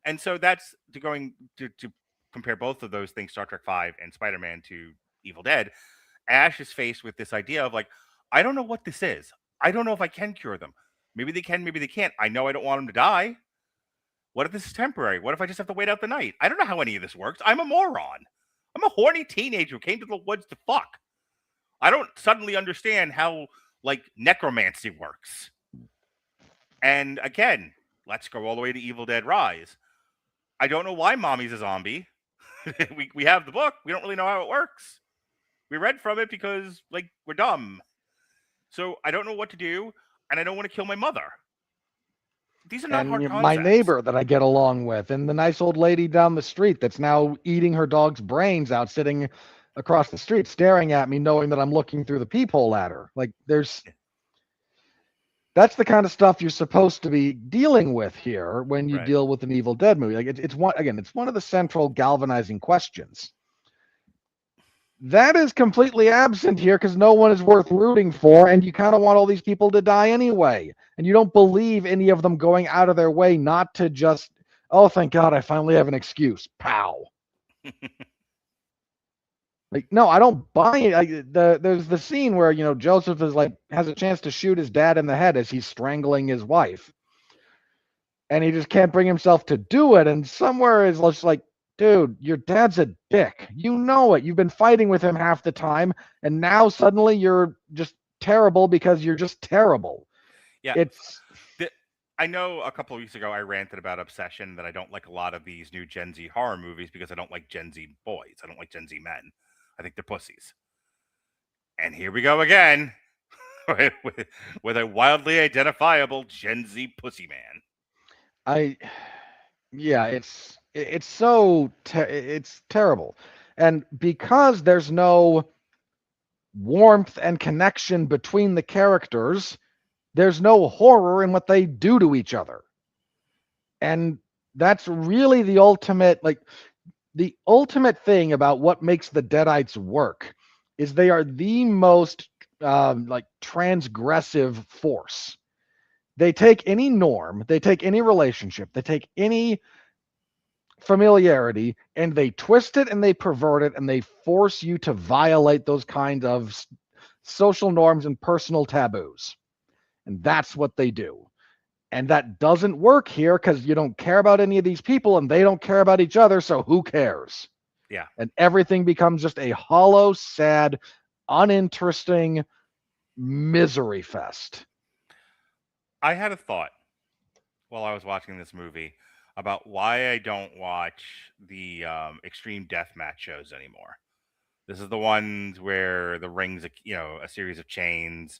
And so that's to compare both of those things, Star Trek V and Spider-Man, to Evil Dead. Ash is faced with this idea of like, I don't know what this is. I don't know if I can cure them. Maybe they can, maybe they can't. I know I don't want them to die. What if this is temporary? What if I just have to wait out the night? I don't know how any of this works. I'm a moron. I'm a horny teenager who came to the woods to fuck. I don't suddenly understand how like necromancy works. And again, let's go all the way to Evil Dead Rise. I don't know why Mommy's a zombie. we have the book. We don't really know how it works. We read from it because like we're dumb. So I don't know what to do, and I don't want to kill my mother. These are not hard concepts. My neighbor that I get along with, and the nice old lady down the street that's now eating her dog's brains out, sitting across the street, staring at me, knowing that I'm looking through the peephole at her. Like that's the kind of stuff you're supposed to be dealing with here when you deal with an Evil Dead movie. Like it's one of the central galvanizing questions. That is completely absent here because no one is worth rooting for, and you kind of want all these people to die anyway. And you don't believe any of them going out of their way not to just, oh, thank God, I finally have an excuse. Pow. Like, no, I don't buy it. There's the scene where, Joseph is like, has a chance to shoot his dad in the head as he's strangling his wife. And he just can't bring himself to do it. And somewhere is just like, dude, your dad's a dick. You know it. You've been fighting with him half the time. And now suddenly you're just terrible because you're just terrible. Yeah. I know a couple of weeks ago I ranted about Obsession, that I don't like a lot of these new Gen Z horror movies because I don't like Gen Z boys. I don't like Gen Z men. I think they're pussies. And here we go again with a wildly identifiable Gen Z pussy man. It's terrible. And because there's no warmth and connection between the characters, there's no horror in what they do to each other. And that's really the ultimate thing about what makes the Deadites work is they are the most transgressive force. They take any norm, they take any relationship, they take any familiarity, and they twist it and they pervert it and they force you to violate those kinds of social norms and personal taboos. And that's what they do. And that doesn't work here because you don't care about any of these people and they don't care about each other. So who cares? Yeah. And everything becomes just a hollow, sad, uninteresting misery fest. I had a thought while I was watching this movie about why I don't watch the extreme deathmatch shows anymore. This is the ones where the ring's a series of chains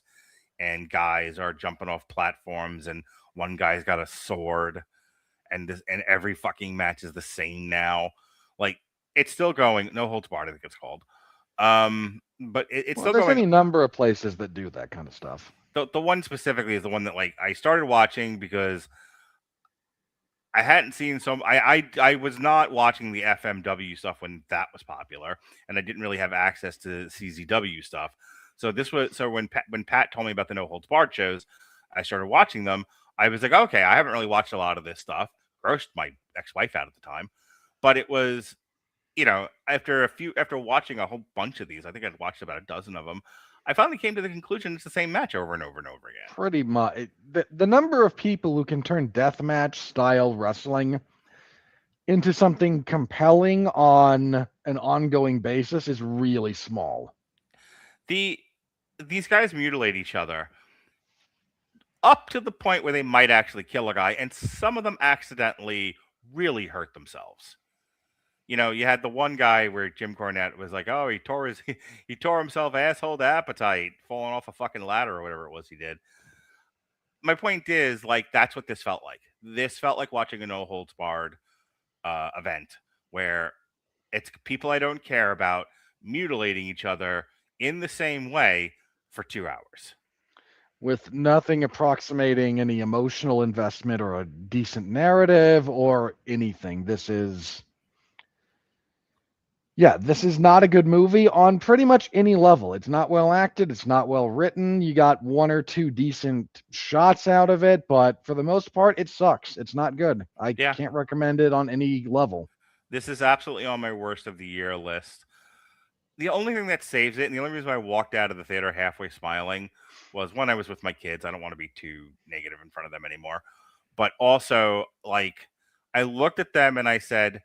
and guys are jumping off platforms and one guy's got a sword and every fucking match is the same now. Like, it's still going. No Holds Barred, I think it's called. But it's still going. There's any number of places that do that kind of stuff. The one specifically is the one that like I started watching because I hadn't seen I was not watching the FMW stuff when that was popular, and I didn't really have access to CZW stuff. So when Pat told me about the No Holds Barred shows, I started watching them. I was like, okay, I haven't really watched a lot of this stuff. Grossed my ex-wife out at the time, but it was, after watching a whole bunch of these, I think I'd watched about a dozen of them. I finally came to the conclusion it's the same match over and over and over again. Pretty much. The number of people who can turn deathmatch style wrestling into something compelling on an ongoing basis is really small. These guys mutilate each other up to the point where they might actually kill a guy, and some of them accidentally really hurt themselves. You had the one guy where Jim Cornette was like, "Oh, he tore himself asshole to appetite, falling off a fucking ladder or whatever it was he did." My point is, that's what this felt like. This felt like watching a no holds barred event where it's people I don't care about mutilating each other in the same way for 2 hours. With nothing approximating any emotional investment or a decent narrative or anything. This is not a good movie on pretty much any level. It's not well acted. It's not well written. You got one or two decent shots out of it, but for the most part, it sucks. It's not good. I can't recommend it on any level. This is absolutely on my worst of the year list. The only thing that saves it, and the only reason I walked out of the theater halfway smiling, was one, I was with my kids. I don't want to be too negative in front of them anymore. But also, I looked at them and I said,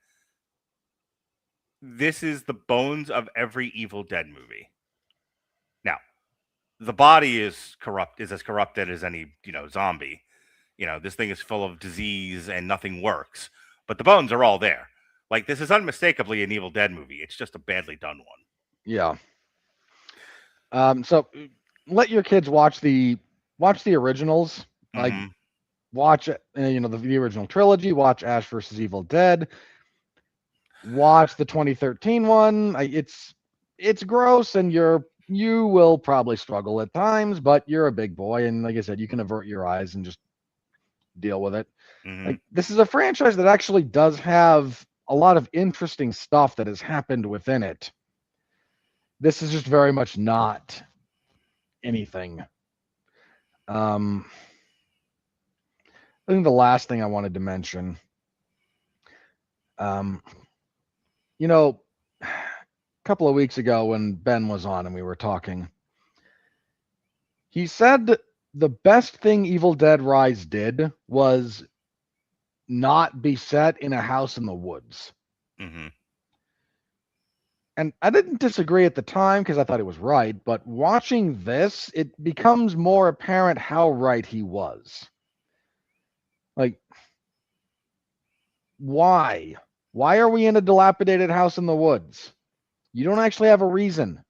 this is the bones of every Evil Dead movie. Now, the body is as corrupted as any, zombie. This thing is full of disease and nothing works. But the bones are all there. This is unmistakably an Evil Dead movie. It's just a badly done one. Yeah. So let your kids watch the originals. Mm-hmm. Watch the original trilogy. Watch Ash vs. Evil Dead. Watch the 2013 one. It's gross, and you will probably struggle at times, but you're a big boy, and like I said, you can avert your eyes and just deal with it. Mm-hmm. This is a franchise that actually does have a lot of interesting stuff that has happened within it. This is just very much not anything. I think the last thing I wanted to mention, a couple of weeks ago when Ben was on and we were talking, he said the best thing Evil Dead Rise did was not be set in a house in the woods. Mm-hmm. And I didn't disagree at the time because I thought it was right, but watching this, it becomes more apparent how right he was. Why? Why are we in a dilapidated house in the woods? You don't actually have a reason.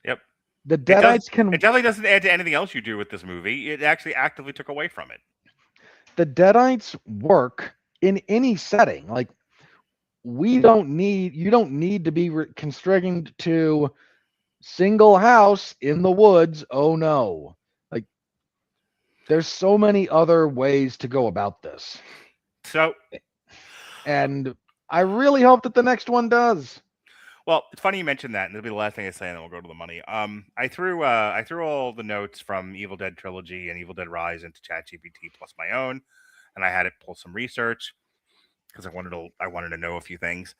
Yep. The Deadites It definitely doesn't add to anything else you do with this movie. It actually actively took away from it. The Deadites work in any setting. You don't need to be constrained to single house in the woods. Oh no. There's so many other ways to go about this. And I really hope that the next one does. Well, it's funny you mentioned that, and it'll be the last thing I say, and then we'll go to the money. I threw all the notes from Evil Dead Trilogy and Evil Dead Rise into ChatGPT plus my own, and I had it pull some research because I wanted to know a few things,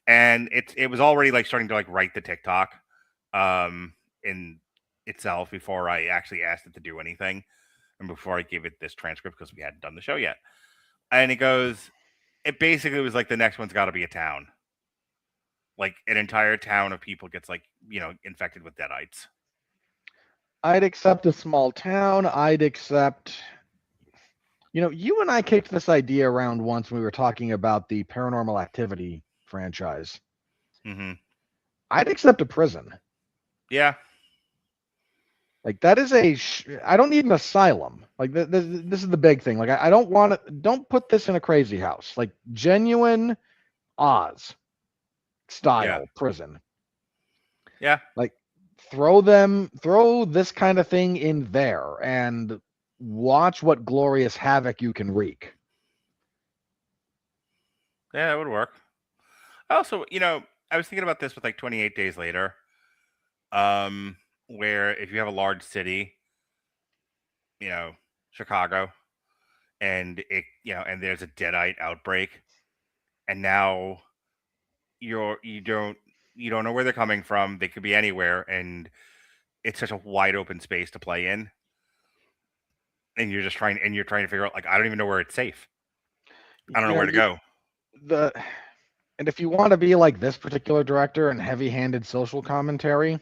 and it was already starting to write the TikTok in itself before I actually asked it to do anything, and before I gave it this transcript because we hadn't done the show yet, and it basically was the next one's got to be a town. An entire town of people gets infected with Deadites. I'd accept a small town. I'd accept, you and I kicked this idea around once when we were talking about the Paranormal Activity franchise. Mm-hmm. I'd accept a prison. Yeah. That is I don't need an asylum. This is the big thing. I don't put this in a crazy house. Genuine Oz style prison. Yeah. Throw this kind of thing in there and watch what glorious havoc you can wreak. Yeah, that would work. Also, I was thinking about this with 28 Days Later, where if you have a large city, Chicago, and and there's a Deadite outbreak, and now you don't know where they're coming from. They could be anywhere, and it's such a wide open space to play in, and you're trying to figure out, like, I don't even know where it's safe. I don't know where to go. And if you want to be like this particular director and heavy-handed social commentary,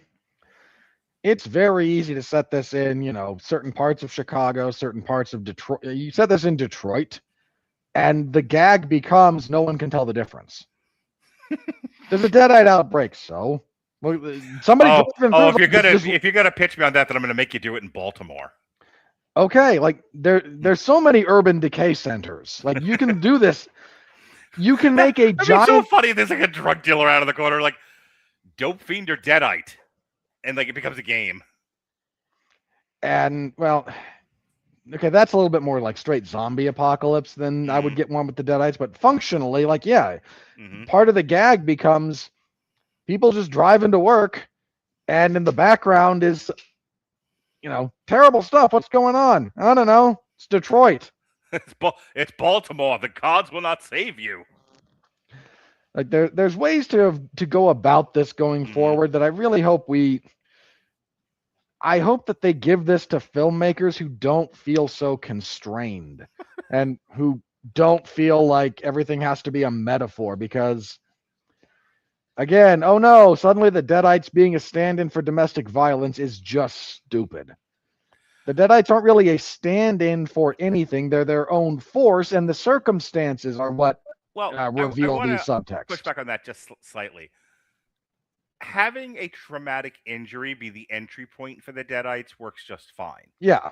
it's very easy to set this in, certain parts of Chicago, certain parts of Detroit. You set this in Detroit, and the gag becomes no one can tell the difference. There's a Deadite outbreak, so somebody. If you're gonna pitch me on that, then I'm gonna make you do it in Baltimore. Okay, like there's so many urban decay centers. Like, you can do this. You can make a giant. It's so funny. There's like a drug dealer out of the corner, like, dope fiend or Deadite, and like it becomes a game. And well, okay, that's a little bit more like straight zombie apocalypse than I would get one with the Deadites. But functionally, like, yeah, part of the gag becomes people just driving to work, and in the background is, terrible stuff. What's going on? I don't know. It's Detroit. It's Baltimore. The cards will not save you. Like, there's ways to go about this going forward that I really hope I hope that they give this to filmmakers who don't feel so constrained and who don't feel like everything has to be a metaphor, because, again, oh no, suddenly the Deadites being a stand-in for domestic violence is just stupid. The Deadites aren't really a stand-in for anything. They're their own force, and the circumstances are what reveal these subtexts. Push back on that just slightly. Having a traumatic injury be the entry point for the Deadites works just fine. Yeah.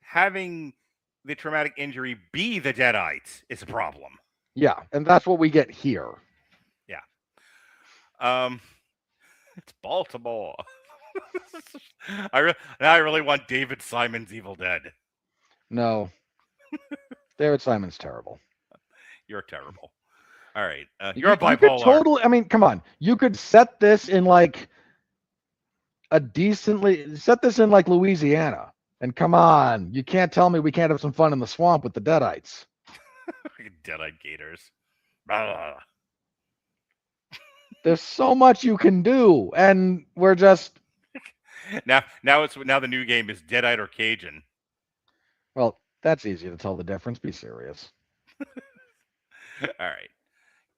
Having the traumatic injury be the Deadites is a problem. Yeah, and that's what we get here. Yeah. It's Baltimore. I really want David Simon's Evil Dead. No. David Simon's terrible. You're terrible. All right. You're bipolar. I mean, come on. You could set this in like Louisiana. And come on. You can't tell me we can't have some fun in the swamp with the Deadites. Deadite gators. There's so much you can do, and we're just now the new game is Deadite or Cajun. Well, that's easy to tell the difference. Be serious. All right.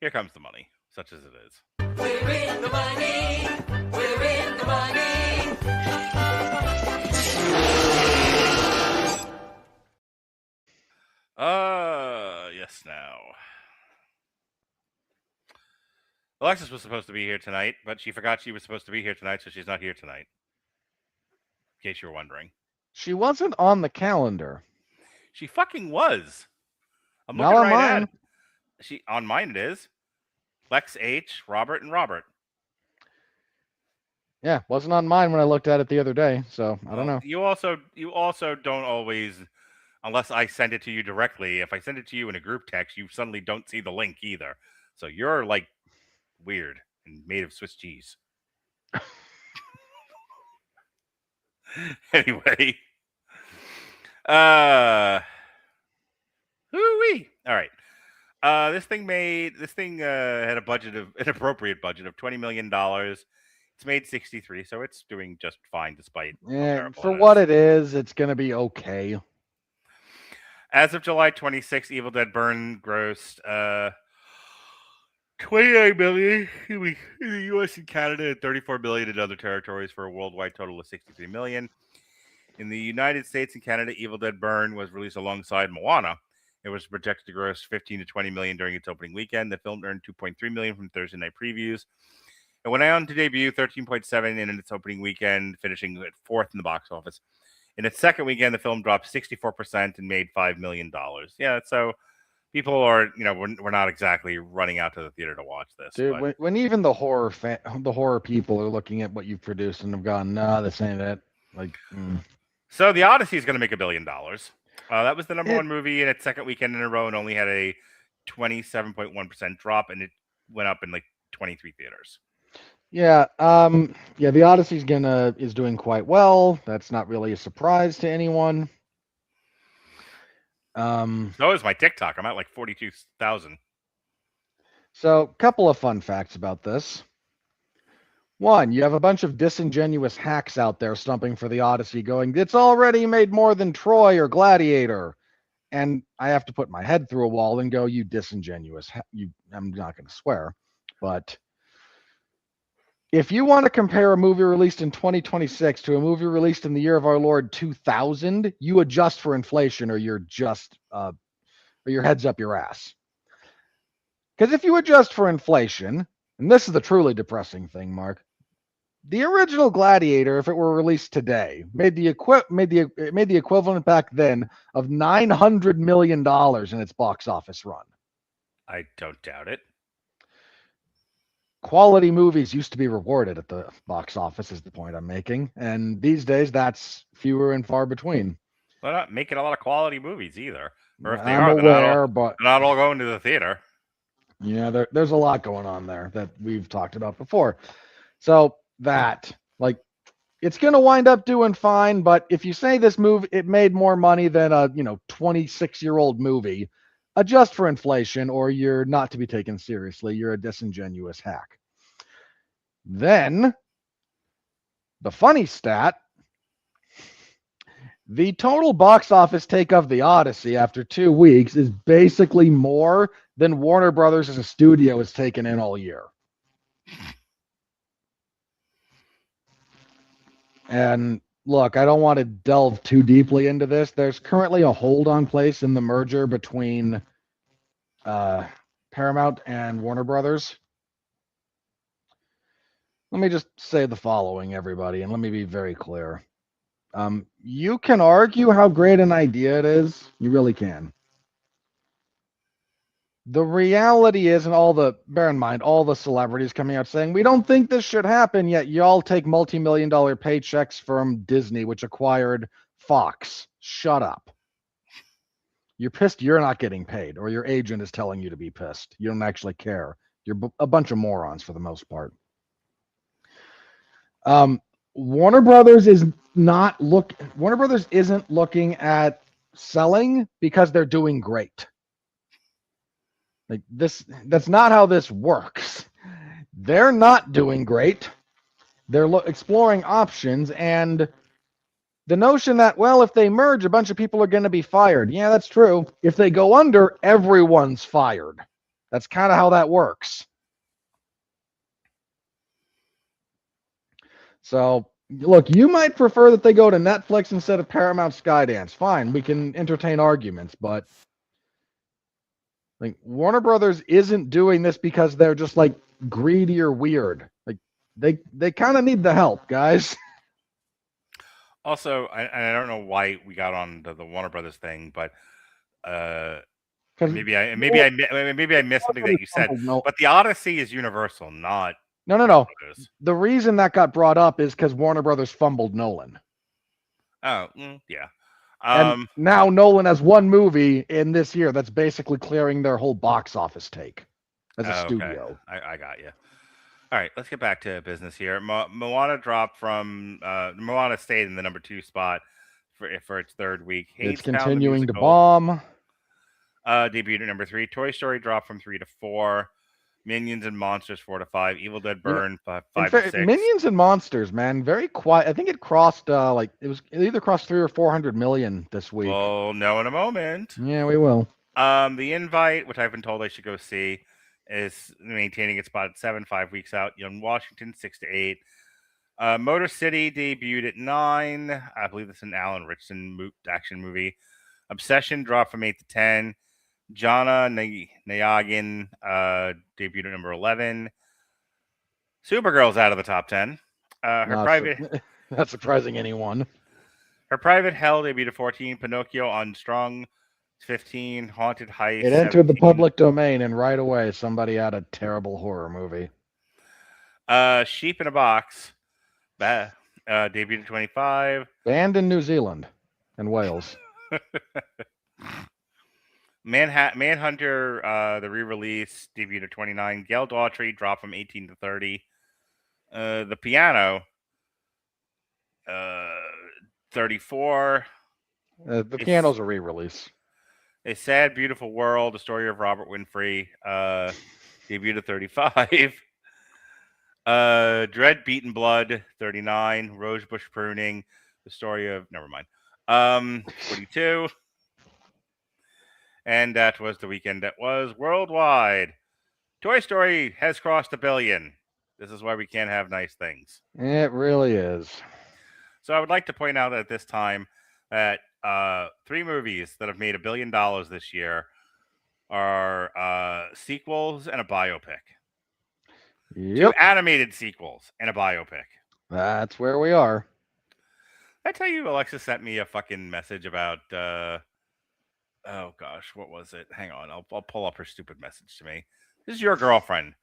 Here comes the money, such as it is. We're in the money. We're in the money. Yes, now. Alexis was supposed to be here tonight, but she forgot she was supposed to be here tonight, so she's not here tonight. In case you were wondering. She wasn't on the calendar. She fucking was. I'm looking right at it. On mine it is. Lex H, Robert, and Robert. Yeah, wasn't on mine when I looked at it the other day, so I don't know. You also don't always, unless I send it to you directly. If I send it to you in a group text, you suddenly don't see the link either. So you're like weird and made of Swiss cheese. Anyway. Hoo-wee. All right. This thing had an appropriate budget of $20 million. It's made 63, so it's doing just fine despite. Yeah, for what it is, it's going to be okay. As of July 26th, Evil Dead Burn grossed $29 million in the U.S. and Canada, and $34 million in other territories, for a worldwide total of $63 million. In the United States and Canada, Evil Dead Burn was released alongside Moana. It was projected to gross $15 to $20 million during its opening weekend. The film earned $2.3 million from Thursday night previews. It went on to debut 13.7 in its opening weekend, finishing at fourth in the box office. In its second weekend, the film dropped 64% and made $5 million. Yeah, so people are, we're not exactly running out to the theater to watch this. Dude, when even the horror people are looking at what you've produced and have gone, nah, this ain't it. Like, So The Odyssey is going to make $1 billion. That was the number one movie in its second weekend in a row, and only had a 27.1% drop, and it went up in like 23 theaters. Yeah, The Odyssey is doing quite well. That's not really a surprise to anyone. So is my TikTok. I'm at like 42,000. So, couple of fun facts about this. One, you have a bunch of disingenuous hacks out there stumping for the Odyssey going, it's already made more than Troy or Gladiator. And I have to put my head through a wall and go, you disingenuous. I'm not going to swear, but if you want to compare a movie released in 2026 to a movie released in the year of our Lord 2000, you adjust for inflation or you're just, or your head's up your ass. Because if you adjust for inflation, and this is the truly depressing thing, Mark, the original Gladiator, if it were released today, made the equivalent back then of $900 million in its box office run. I don't doubt it. Quality movies used to be rewarded at the box office, is the point I'm making, and these days that's fewer and far between. They're not making a lot of quality movies either. Or if they I'm are, aware, but they're not all going to the theater. yeah, there's a lot going on there that we've talked about before. So that, like, it's going to wind up doing fine, but if you say this movie, it made more money than a 26-year-old movie, adjust for inflation or you're not to be taken seriously. You're a disingenuous hack. Then the funny stat, the total box office take of the Odyssey after 2 weeks is basically more than Warner Brothers as a studio has taken in all year. And look, I don't want to delve too deeply into this. There's currently a hold on place in the merger between Paramount and Warner Brothers. Let me just say the following, everybody, and let me be very clear. You can argue how great an idea it is. You really can. The reality is, and bear in mind, all the celebrities coming out saying, we don't think this should happen, yet y'all take multi-million-dollar paychecks from Disney, which acquired Fox. Shut up. You're pissed you're not getting paid, or your agent is telling you to be pissed. You don't actually care. You're a bunch of morons for the most part. Warner Brothers Warner Brothers isn't looking at selling because they're doing great. Like this, that's not how this works. They're not doing great. They're exploring options, and the notion that, well, if they merge, a bunch of people are going to be fired. Yeah, that's true. If they go under, everyone's fired. That's kind of how that works. So, look, you might prefer that they go to Netflix instead of Paramount Skydance. Fine, we can entertain arguments, but like Warner Brothers isn't doing this because they're just like greedy or weird. Like they kind of need the help, guys. Also, I don't know why we got on the Warner Brothers thing, but maybe I missed something that you said. But the Odyssey is Universal, not No. Brothers. The reason that got brought up is because Warner Brothers fumbled Nolan. Oh, yeah. And now Nolan has one movie in this year that's basically clearing their whole box office take as a studio. Okay. I got you. All right, let's get back to business here. Moana dropped from Moana stayed in the number 2 spot for its third week. It's continuing to bomb. Debuted at number 3. Toy Story dropped from 3 to 4. Minions and Monsters 4 to 5. Evil Dead Burn 5 to 6. Minions and Monsters, man, very quiet. I think it crossed it either crossed 300 or 400 million this week. We'll know in a moment. Yeah, we will. The Invite, which I've been told I should go see, is maintaining its spot at 7, 5 weeks out. Young Washington 6 to 8. Motor City debuted at 9. I believe it's an Alan Ritchson action movie. Obsession dropped from 8 to 10. Jana Nayagin debuted at number 11. Supergirl's out of the top 10. Not surprising anyone. Her Private Hell debuted at 14. Pinocchio Unstrung 15. Haunted Heist. It entered the public domain, and right away somebody had a terrible horror movie. Sheep in a Box debuted at 25. Banned in New Zealand and Wales. Manhunter, the re-release, debuted at 29. Gail Daughtry dropped from 18 to 30. The Piano, 34. The Piano's a re-release. A Sad, Beautiful World, the story of Robert Winfrey, debuted at 35. Dread, Beaten Blood, 39. Rosebush Pruning, the story of... Never mind. 42. And that was the weekend that was worldwide. Toy Story has crossed 1 billion. This is why we can't have nice things. It really is. So I would like to point out at this time that 3 movies that have made $1 billion this year are sequels and a biopic. Yep. 2 animated sequels and a biopic. That's where we are. I tell you, Alexa sent me a fucking message about... oh gosh, what was it? Hang on, I'll pull up her stupid message to me. This is your girlfriend.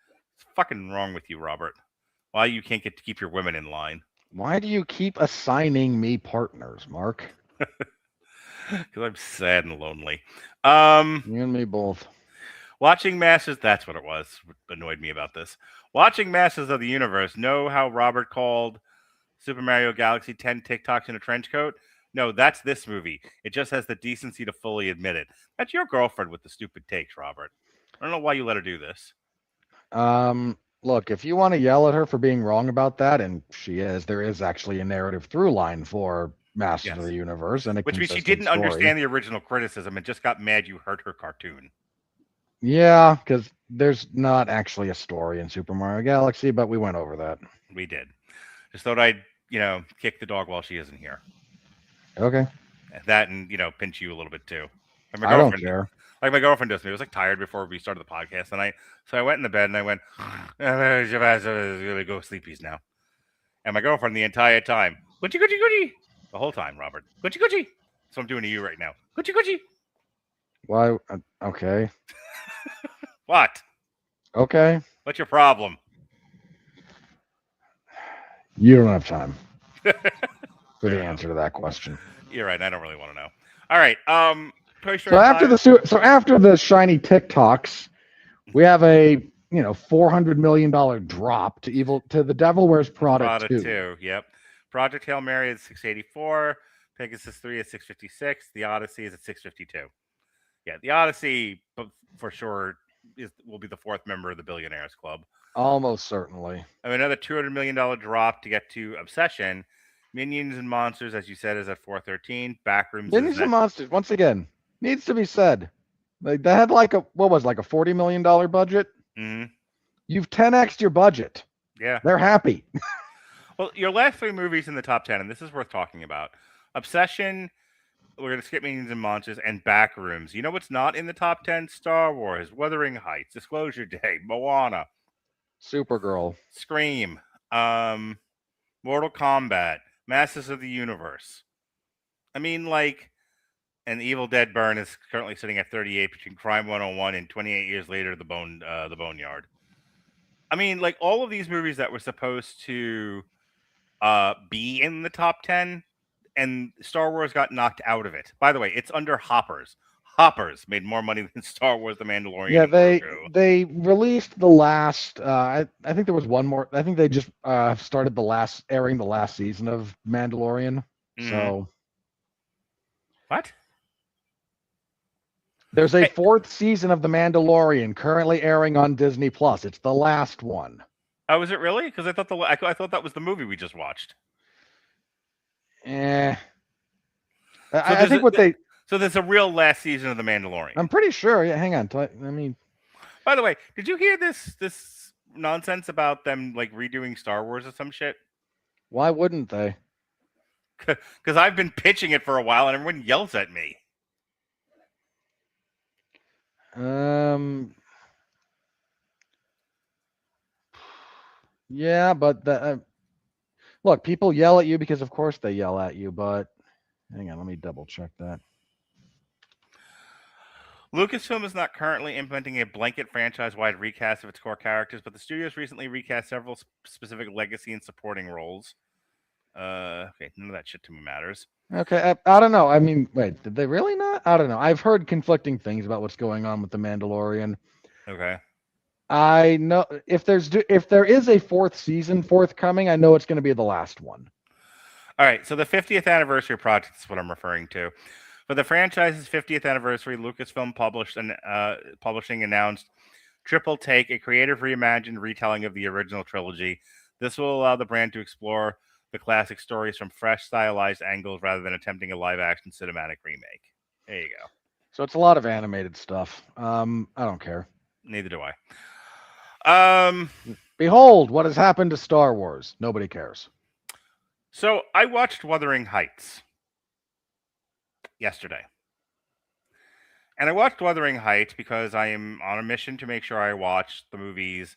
What's fucking wrong with you, Robert? Why you can't get to keep your women in line? Why do you keep assigning me partners, Mark? Because I'm sad and lonely. You and me both. Watching Masters, that's what it was. What annoyed me about this. Watching Masters of the Universe. Know how Robert called Super Mario Galaxy 10 TikToks in a trench coat? No, that's this movie. It just has the decency to fully admit it. That's your girlfriend with the stupid takes, Robert. I don't know why you let her do this. Look, if you want to yell at her for being wrong about that, and she is, there is actually a narrative through line for Masters of the Universe, and which means she didn't understand the original criticism and just got mad you hurt her cartoon. Yeah, because there's not actually a story in Super Mario Galaxy, but we went over that. We did. Just thought I'd, kick the dog while she isn't here. Okay. That and, pinch you a little bit too. I don't care. Like my girlfriend does me. I was tired before we started the podcast, and so I went in the bed and I went, really go sleepies now. And my girlfriend the entire time, Gucci, Gucci, Gucci, the whole time, Robert, Gucci, Gucci. That's what I'm doing to you right now, Gucci, Gucci. Why? Okay. What? Okay. What's your problem? You don't have time for the answer to that question. You're right. I don't really want to know. All right. So after the shiny TikToks, we have a $400 million drop to The Devil Wears Prada 2. Yep. Project Hail Mary is 684. Pegasus 3 is 656. The Odyssey is at 652. Yeah, the Odyssey for sure will be the 4th member of the Billionaires Club. Almost certainly. Another $200 million drop to get to Obsession. Minions and Monsters, as you said, is at 413. Backrooms. Minions and Monsters, once again, needs to be said. Like they had like a $40 million budget. Mm-hmm. You've 10x'd your budget. Yeah, they're happy. Well, your last 3 movies in the top 10, and this is worth talking about: Obsession. We're gonna skip Minions and Monsters and Backrooms. You know what's not in the top 10? Star Wars, Wuthering Heights, Disclosure Day, Moana, Supergirl, Scream, Mortal Kombat, Masters of the Universe. I mean, and Evil Dead Burn is currently sitting at 38 between Crime 101 and 28 years later, The Boneyard. I mean, all of these movies that were supposed to be in the top 10, and Star Wars got knocked out of it. By the way, it's under Hoppers. Hoppers made more money than Star Wars: The Mandalorian. Yeah, they released the last. I think there was one more. I think they just started airing the last season of Mandalorian. Mm. So what? There's a 4th season of The Mandalorian currently airing on Disney Plus. It's the last one. Oh, is it really? Because I thought that was the movie we just watched. I think So there's a real last season of The Mandalorian. I'm pretty sure. Yeah, hang on. By the way, did you hear this nonsense about them redoing Star Wars or some shit? Why wouldn't they? Because I've been pitching it for a while and everyone yells at me. Yeah, but look, people yell at you because of course they yell at you, but hang on, let me double check that. Lucasfilm is not currently implementing a blanket franchise-wide recast of its core characters, but the studio's recently recast several specific legacy and supporting roles. Okay, none of that shit to me matters. Okay, I don't know. I mean, wait, did they really not? I don't know. I've heard conflicting things about what's going on with The Mandalorian. Okay. I know if there is a 4th season forthcoming, I know it's going to be the last one. All right, so the 50th anniversary project is what I'm referring to. For the franchise's 50th anniversary, Lucasfilm Publishing announced Triple Take, a creative reimagined retelling of the original trilogy. This will allow the brand to explore the classic stories from fresh, stylized angles rather than attempting a live-action cinematic remake. There you go. So it's a lot of animated stuff. I don't care. Neither do I. Behold, what has happened to Star Wars. Nobody cares. So I watched Wuthering Heights yesterday. And I watched Wuthering Heights because I am on a mission to make sure I watch the movies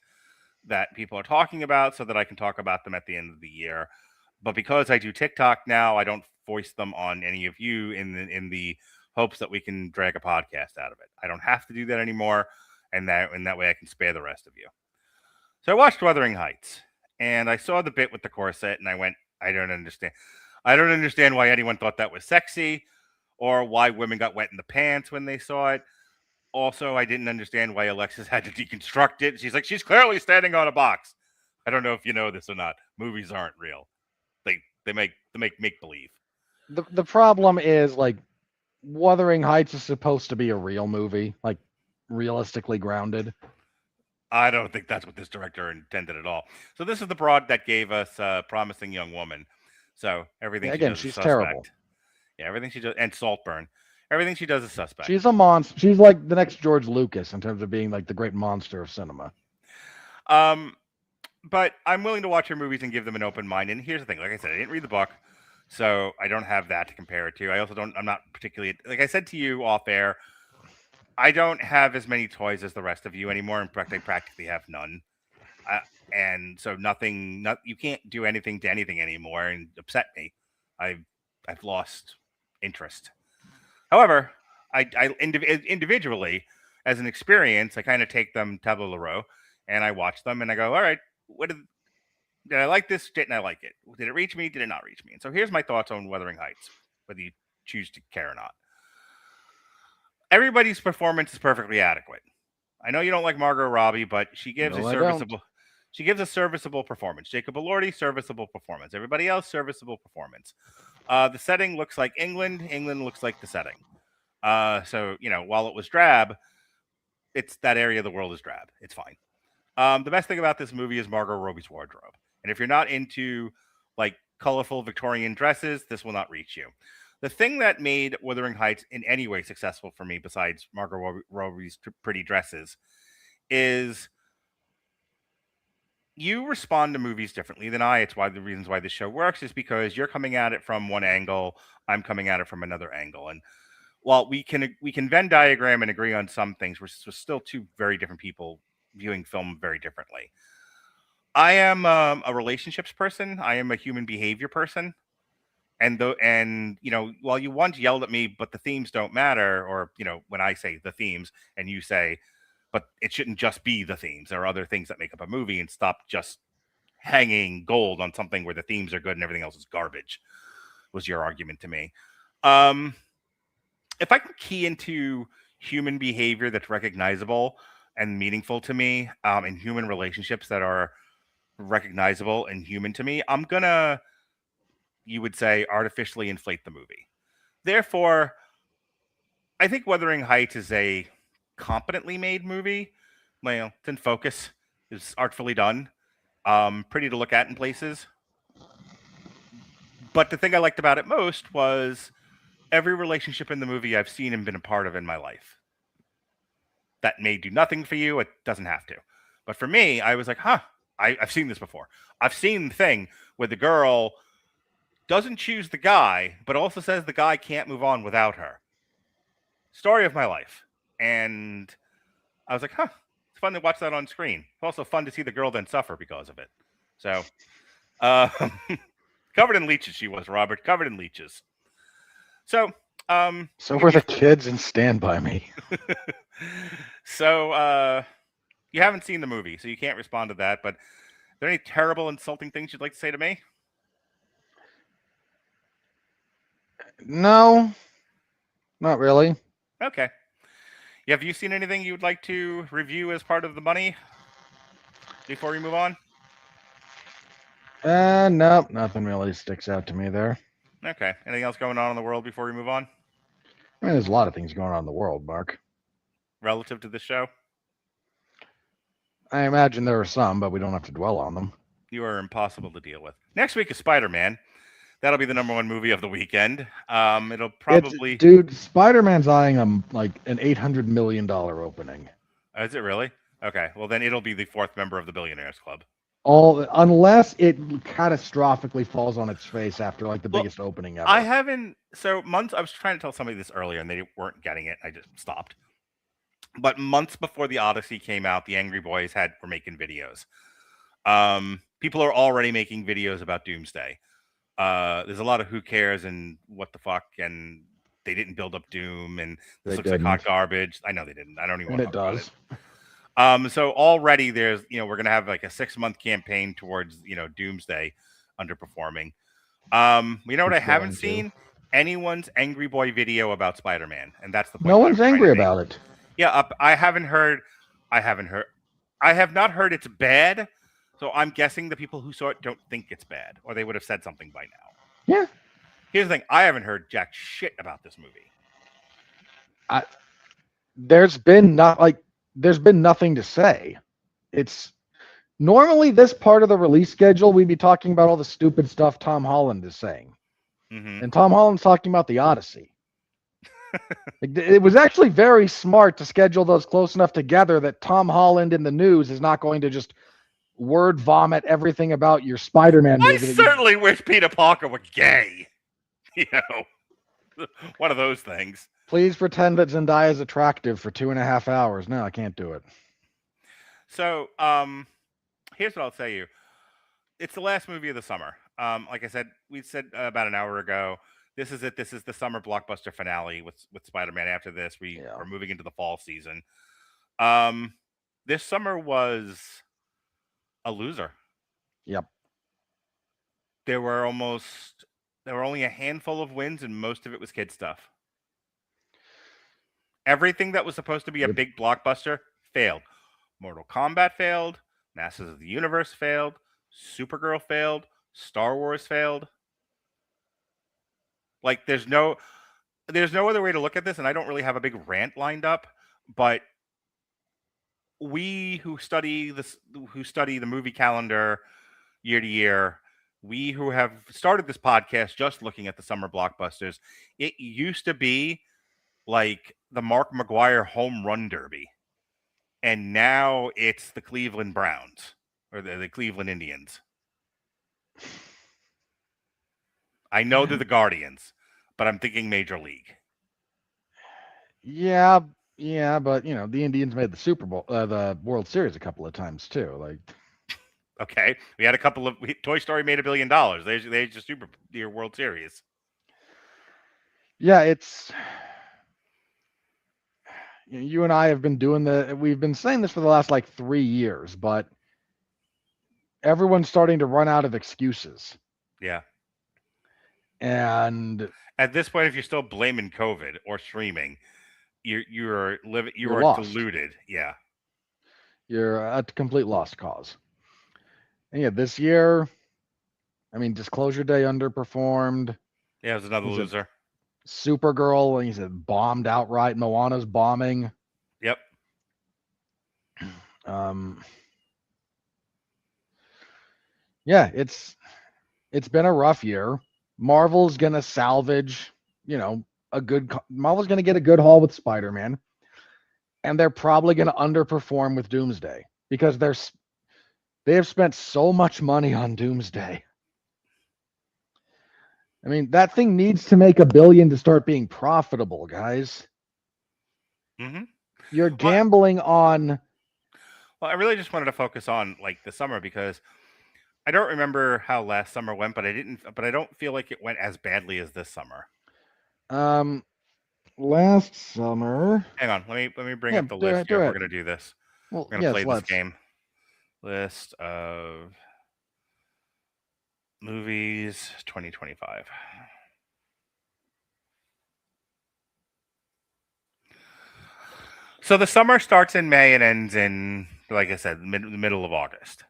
that people are talking about so that I can talk about them at the end of the year. But because I do TikTok now, I don't voice them on any of you in the hopes that we can drag a podcast out of it. I don't have to do that anymore, and that way I can spare the rest of you. So I watched Wuthering Heights, and I saw the bit with the corset, and I went, I don't understand. I don't understand why anyone thought that was sexy, or why women got wet in the pants when they saw it. Also, I didn't understand why Alexis had to deconstruct it. She's like, she's clearly standing on a box. I don't know if you know this or not. Movies aren't real. They make believe. The problem is, like, Wuthering Heights is supposed to be a real movie, like realistically grounded. I don't think that's what this director intended at all. So this is the broad that gave us Promising Young Woman. So everything Yeah, she again, does is she's suspect. terrible. Yeah, everything she does, and Saltburn. Everything she does is suspect. She's a monster. She's like the next George Lucas in terms of being like the great monster of cinema. But I'm willing to watch her movies and give them an open mind. And here's the thing: like I said, I didn't read the book, so I don't have that to compare it to. I also don't. I'm not particularly, like I said to you off air, I don't have as many toys as the rest of you anymore. In fact, I practically have none. And so you can't do anything to anything anymore and upset me. I've lost interest. However, I individually, as an experience, I kind of take them tableau rase and I watch them and I go, all right, did I like this? Didn't I like it? Did it reach me? Did it not reach me? And so here's my thoughts on Wuthering Heights, whether you choose to care or not. Everybody's performance is perfectly adequate. I know you don't like Margot Robbie, but she gives a serviceable performance. Jacob Elordi, serviceable performance. Everybody else, serviceable performance. The setting looks like England. England looks like the setting. So, while it was drab, it's that area of the world is drab. It's fine. The best thing about this movie is Margot Robbie's wardrobe. And if you're not into like colorful Victorian dresses, this will not reach you. The thing that made Wuthering Heights in any way successful for me, besides Margot Robbie's pretty dresses, is you respond to movies differently than I. It's one of the reasons why this show works is because you're coming at it from one angle, I'm coming at it from another angle. And while we can Venn diagram and agree on some things, we're still two very different people viewing film very differently. I am a relationships person. I am a human behavior person. And while you once yelled at me, but the themes don't matter, or when I say the themes and you say, but it shouldn't just be the themes. There are other things that make up a movie, and stop just hanging gold on something where the themes are good and everything else is garbage, was your argument to me. If I can key into human behavior that's recognizable and meaningful to me, and human relationships that are recognizable and human to me, I'm gonna, you would say, artificially inflate the movie. Therefore, I think Wuthering Heights is a competently made movie. Well, it's in focus. It's artfully done. Pretty to look at in places. But the thing I liked about it most was every relationship in the movie I've seen and been a part of in my life. That may do nothing for you. It doesn't have to. But for me, I was like, I've seen this before. I've seen the thing where the girl doesn't choose the guy, but also says the guy can't move on without her. Story of my life. And I was like, it's fun to watch that on screen. It's also fun to see the girl then suffer because of it. So, covered in leeches she was, Robert. Covered in leeches. So were the kids in Stand By Me. So, you haven't seen the movie, so you can't respond to that. But are there any terrible, insulting things you'd like to say to me? No, not really. Okay. Have you seen anything you would like to review as part of the money before we move on? No, nothing really sticks out to me there. Okay. Anything else going on in the world before we move on? I mean, there's a lot of things going on in the world, Mark. relative to the show. I imagine there are some, but we don't have to dwell on them. You are impossible to deal with. Next week is Spider-Man. That'll be the #1 movie of the weekend. It'll probably. Dude, Spider-Man's eyeing like an $800 million opening. Is it really? Okay. Well, then it'll be the 4th member of the Billionaires Club. Unless it catastrophically falls on its face after like the biggest opening ever. I haven't. So months. I was trying to tell somebody this earlier, and they weren't getting it. I just stopped. But months before the Odyssey came out, the Angry Boys were making videos. People are already making videos about Doomsday. There's a lot of who cares and what the fuck, and they didn't build up Doom, and this looks like hot garbage. I know they didn't. I don't even want to talk about it. So already there's, we're gonna have like a 6-month campaign towards, Doomsday underperforming. You know what I haven't seen? Anyone's Angry Boy video about Spider-Man, and that's the point. No one's angry about it. Yeah, I have not heard it's bad. So I'm guessing the people who saw it don't think it's bad, or they would have said something by now. Yeah. Here's the thing: I haven't heard jack shit about this movie. There's been nothing to say. It's normally this part of the release schedule, we'd be talking about all the stupid stuff Tom Holland is saying, and Tom Holland's talking about the Odyssey. It was actually very smart to schedule those close enough together that Tom Holland in the news is not going to just word vomit everything about your Spider-Man movie. I certainly wish Peter Parker were gay. One of those things. Please pretend that Zendaya is attractive for 2.5 hours. No, I can't do it. So, here's what I'll tell you. It's the last movie of the summer. Like I said, we said about an hour ago, this is it. This is the summer blockbuster finale with Spider-Man. After this, we are moving into the fall season. This summer was a loser. Yep. There were only a handful of wins, and most of it was kid stuff. Everything that was supposed to be a big blockbuster failed. Mortal Kombat failed. Masters of the Universe failed. Supergirl failed. Star Wars failed. Like, there's no other way to look at this, and I don't really have a big rant lined up, but we who study the movie calendar year to year, we who have started this podcast just looking at the summer blockbusters, it used to be like the Mark McGuire home run derby, and now it's the Cleveland Browns or the Cleveland Indians. I know they're the Guardians, but I'm thinking Major League. Yeah, but the Indians made the Super Bowl, the World Series a couple of times too. Like, okay, we had a couple of Toy Story made $1 billion. They just your World Series. Yeah, it's you and I have been we've been saying this for the last like 3 years, but everyone's starting to run out of excuses. Yeah. And at this point, if you're still blaming COVID or streaming, you're lost. deluded. Yeah. You're a complete lost cause. And yeah, this year, I mean, Disclosure Day underperformed. Yeah, it was another loser. Supergirl, and he said bombed outright. Moana's bombing. Yep. Yeah, it's been a rough year. Marvel's gonna salvage, Marvel's gonna get a good haul with Spider-Man, and they're probably gonna underperform with Doomsday because they have spent so much money on Doomsday. I mean, that thing needs to make $1 billion to start being profitable, guys. Mm-hmm. You're gambling on. Well, I really just wanted to focus on like the summer because I don't remember how last summer went, but I don't feel like it went as badly as this summer. Last summer. Hang on, let me bring up the list here. We're gonna do this. Well, we're gonna play this game. List of movies 2025. So the summer starts in May and ends in, like I said, the middle of August.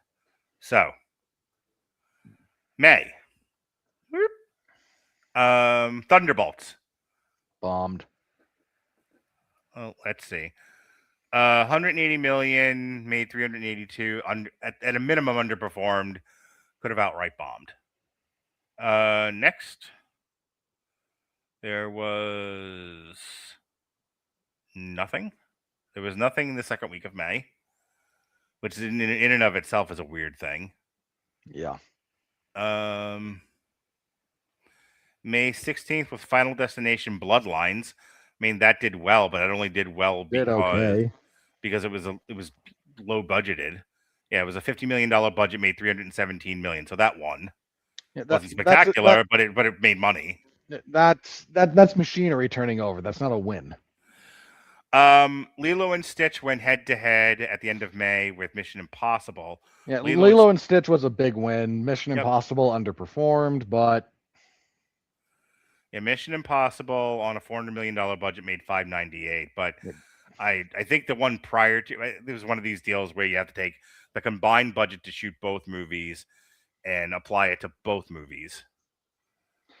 So May. Thunderbolts. Bombed. Oh, let's see. 180 million, made 382. At a minimum, underperformed. Could have outright bombed. Next, there was nothing. There was nothing in the second week of May, which in and of itself is a weird thing. Yeah. May 16th with Final Destination Bloodlines. I mean, that did well, but it only did well because it was low budgeted. Yeah, it was a $50 million budget, made $317 million, so that won. Yeah, Wasn't spectacular, but it made money. That's machinery turning over. That's not a win. Lilo and Stitch went head to head at the end of May with Mission Impossible. Yeah, Lilo and Stitch was a big win. Mission Impossible underperformed, but yeah, Mission Impossible on a $400 million budget made $598. But I think the one prior to there was one of these deals where you have to take the combined budget to shoot both movies and apply it to both movies.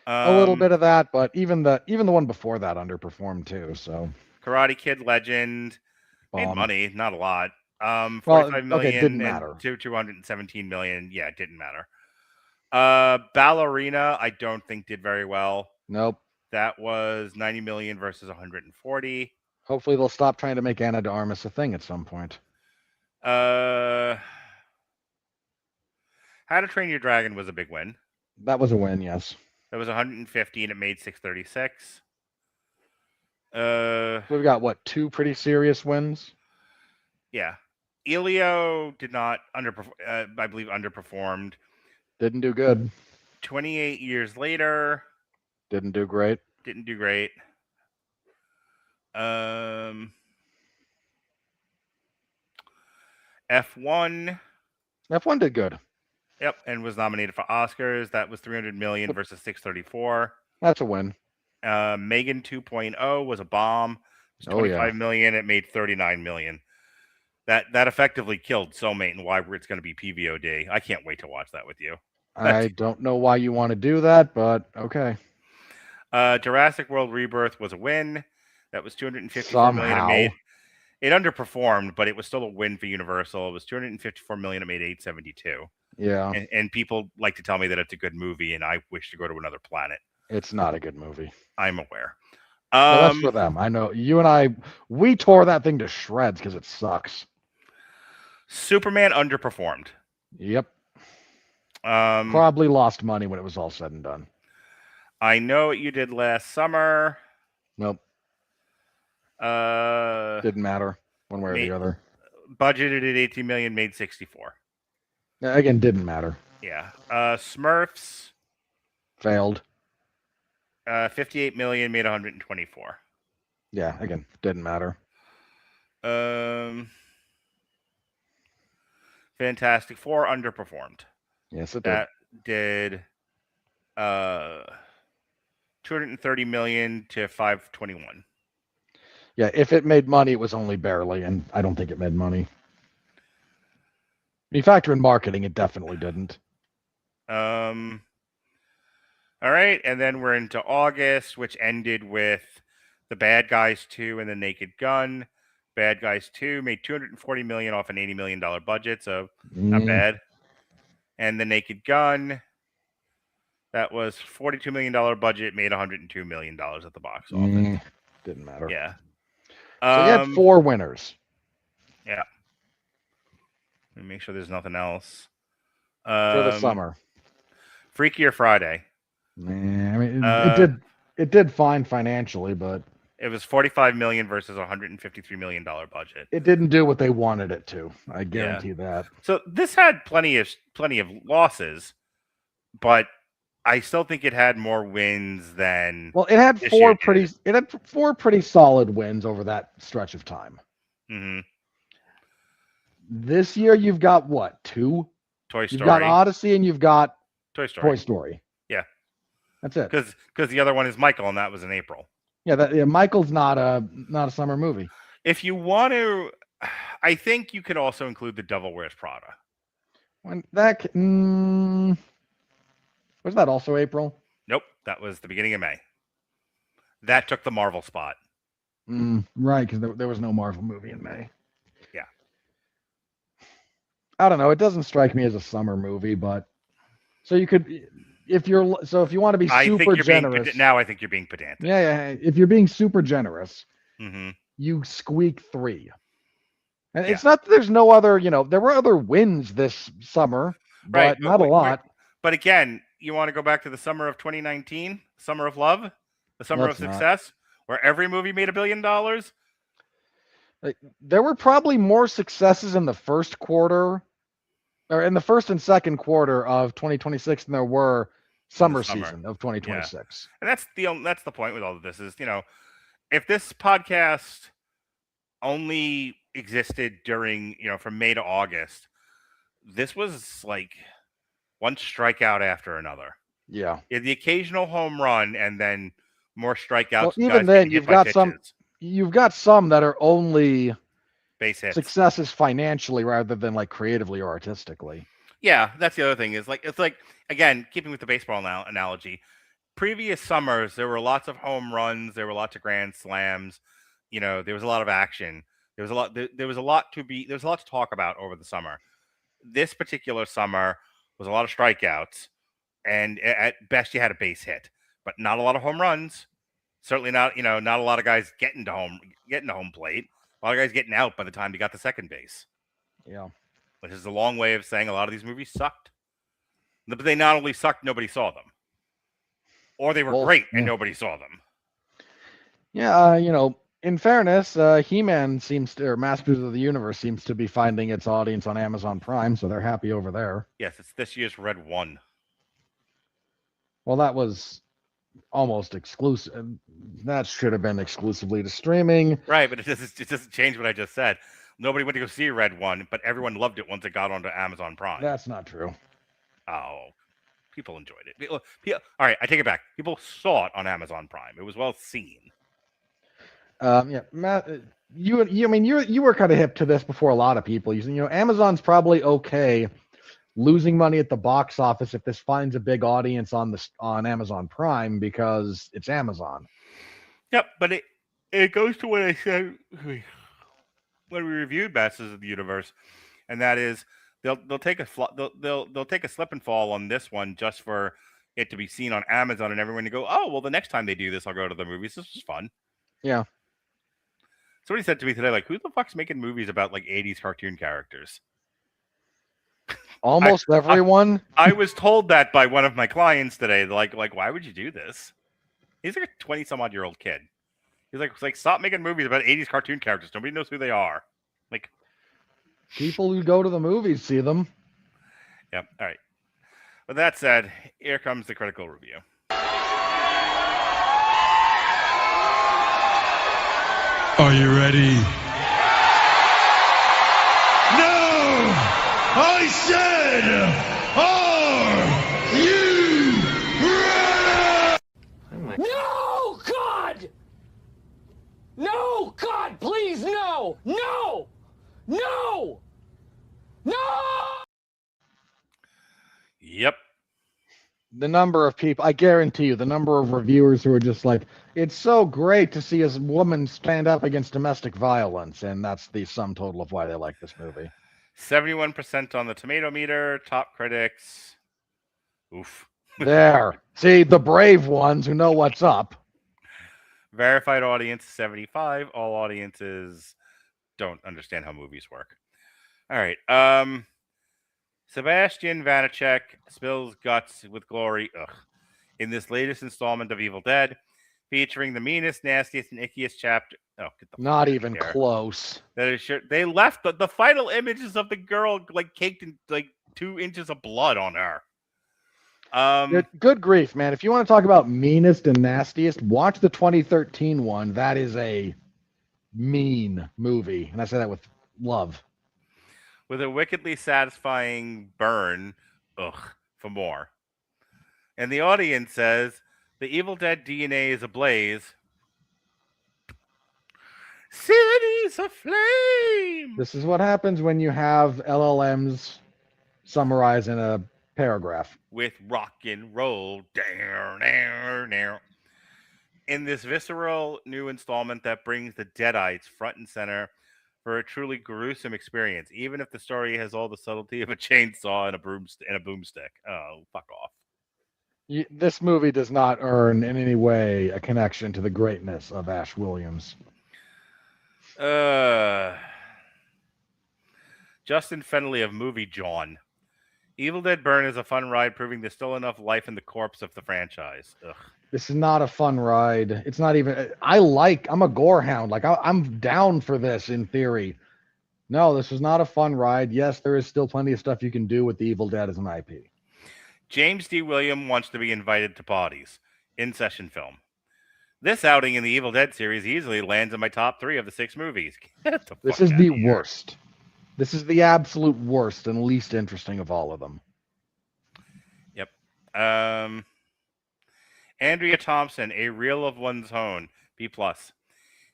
A little bit of that, but even the one before that underperformed too. So Karate Kid Legend made money, not a lot. 45 million. Okay, didn't matter. 217 million. Yeah, it didn't matter. Ballerina, I don't think did very well. Nope. That was 90 million versus 140. Hopefully they'll stop trying to make Ana de Armas a thing at some point. How to Train Your Dragon was a big win. That was a win, yes. That was 150 and it made 636. So we've got what, 2 pretty serious wins? Yeah. Elio did not I believe underperformed. Didn't do good. 28 years later. Didn't do great. Didn't do great. F1. F1 did good. Yep, and was nominated for Oscars. That was 300 million versus 634. That's a win. Megan 2.0 was a bomb. It was 25 million. It made 39 million. That effectively killed Soulmate and why it's going to be PVOD. I can't wait to watch that with you. I don't know why you want to do that, but okay. Jurassic World Rebirth was a win. That was 254 million. It made. It underperformed, but it was still a win for Universal. It was 254 million. It made 872. Yeah. And people like to tell me that it's a good movie, and I wish to go to another planet. It's not a good movie. I'm aware. Well, that's for them. I know. You and we tore that thing to shreds because it sucks. Superman underperformed. Yep. Probably lost money when it was all said and done. I Know What You Did Last Summer. Nope. Didn't matter one way or the other. Budgeted at 18 million, made 64. Again, didn't matter. Yeah. Smurfs. Failed. 58 million, made 124. Yeah, again, didn't matter. Fantastic Four underperformed. Yes, it did. That did 230 million to 521. Yeah, if it made money, it was only barely, and I don't think it made money. When you factor in marketing, it definitely didn't. All right, and then we're into August, which ended with The Bad Guys 2 and The Naked Gun. Bad Guys 2 made 240 million off an $80 million budget, so not bad. And The Naked Gun, that was $42 million budget, made $102 million at the box office. Didn't matter. Yeah. So you had 4 winners. Yeah. Let me make sure there's nothing else. For the summer. Freakier Friday. I mean, it did fine financially, but it was 45 million versus $153 million budget. It didn't do what they wanted it to. I guarantee that. So this had plenty of losses, but I still think it had more wins than. Well, it had 4 pretty solid wins over that stretch of time. Mm-hmm. This year you've got what? 2? Toy Story. You've got Odyssey and you've got Toy Story. Yeah, that's it. Because the other one is Michael, and that was in April. Yeah, Michael's not a summer movie. If you want to, I think you could also include The Devil Wears Prada. When that was that also April? Nope, that was the beginning of May. That took the Marvel spot. Right, because there was no Marvel movie in May. Yeah. I don't know. It doesn't strike me as a summer movie, but so you could, if you want to be I think super you're generous. being now. I think you're being pedantic. Yeah. If you're being super generous, Mm-hmm. you squeak 3. And Yeah. it's not that there's no other, there were other wins this summer, but Right, not a lot. But again, you want to go back to the summer of 2019, summer of love, the summer Let's of not. success, where every movie made $1 billion. There were probably more successes in the first quarter, or in the first and second quarter of 2026 than there were summer season of 2026. And that's the point with all of this is, if this podcast only existed during, from May to August, this was like one strikeout after another. Yeah. The occasional home run and then more strikeouts. Well, even then, you've got some that are only base hits, successes financially rather than like creatively or artistically. Yeah, that's the other thing. Is it's like again, keeping with the baseball analogy. Previous summers, there were lots of home runs. There were lots of grand slams. There was a lot of action. There was a lot. There was a lot to talk about over the summer. This particular summer was a lot of strikeouts, and at best you had a base hit, but not a lot of home runs. Certainly not. Not a lot of guys getting to home plate. A lot of guys getting out by the time you got to second base. Yeah. Which is a long way of saying a lot of these movies sucked. But they not only sucked, nobody saw them. Or they were great and nobody saw them. Yeah, in fairness, He-Man or Masters of the Universe seems to be finding its audience on Amazon Prime, so they're happy over there. Yes, it's this year's Red 1. Well, that was almost exclusive. That should have been exclusively to streaming. Right, but it doesn't change what I just said. Nobody went to go see Red 1, but everyone loved it once it got onto Amazon Prime. That's not true. Oh, people enjoyed it. All right, I take it back. People saw it on Amazon Prime. It was well seen. Yeah, Matt, you were kind of hip to this before a lot of people. Amazon's probably okay losing money at the box office if this finds a big audience on Amazon Prime because it's Amazon. Yep, but it goes to what I said when we reviewed Masters of the Universe, and that is they'll take a slip and fall on this one just for it to be seen on Amazon and everyone to go, oh well, the next time they do this, I'll go to the movies. This was fun. Yeah. Somebody said to me today, like, who the fuck's making movies about like 80s cartoon characters? Almost everyone. I was told that by one of my clients today. Like, why would you do this? He's like a 20-some-odd-year-old kid. He's like, stop making movies about 80s cartoon characters. Nobody knows who they are. Like, people who go to the movies see them. Yep. All right. With that said, here comes the critical review. Are you ready? No! I said, are you ready? No, God! No, God, please, no! No! No! No! Yep. The number of people, I guarantee you, the number of reviewers who are just like, it's so great to see a woman stand up against domestic violence, and that's the sum total of why they like this movie. 71% on the tomato meter, top critics. Oof. There. See, the brave ones who know what's up. Verified audience, 75. All audiences don't understand how movies work. All right. Sébastien Vaniček spills guts with glory in this latest installment of Evil Dead, featuring the meanest, nastiest, and ickiest chapter. Oh, get the Not even close. That is sure. They left the final images of the girl like caked in like 2 inches of blood on her. Good grief, man. If you want to talk about meanest and nastiest, watch the 2013 one. That is a mean movie. And I say that with love. With a wickedly satisfying burn, for more. And the audience says, the Evil Dead DNA is ablaze. Cities aflame! This is what happens when you have LLMs summarize in a paragraph. With rock and roll. in this visceral new installment that brings the Deadites front and center for a truly gruesome experience, even if the story has all the subtlety of a chainsaw and a boomstick. Oh, fuck off. This movie does not earn in any way a connection to the greatness of Ash Williams. Justin Fennelly of Movie John. Evil Dead Burn is a fun ride, proving there's still enough life in the corpse of the franchise. Ugh. This is not a fun ride. It's not even. I'm a gore hound. Like I'm down for this in theory. No, this was not a fun ride. Yes, there is still plenty of stuff you can do with the Evil Dead as an IP. James D. William wants to be invited to parties. In session film. This outing in the Evil Dead series easily lands in my top 3 of the 6 movies. This is the worst. This is the absolute worst and least interesting of all of them. Yep. Andrea Thompson, A Reel of One's Own, B+.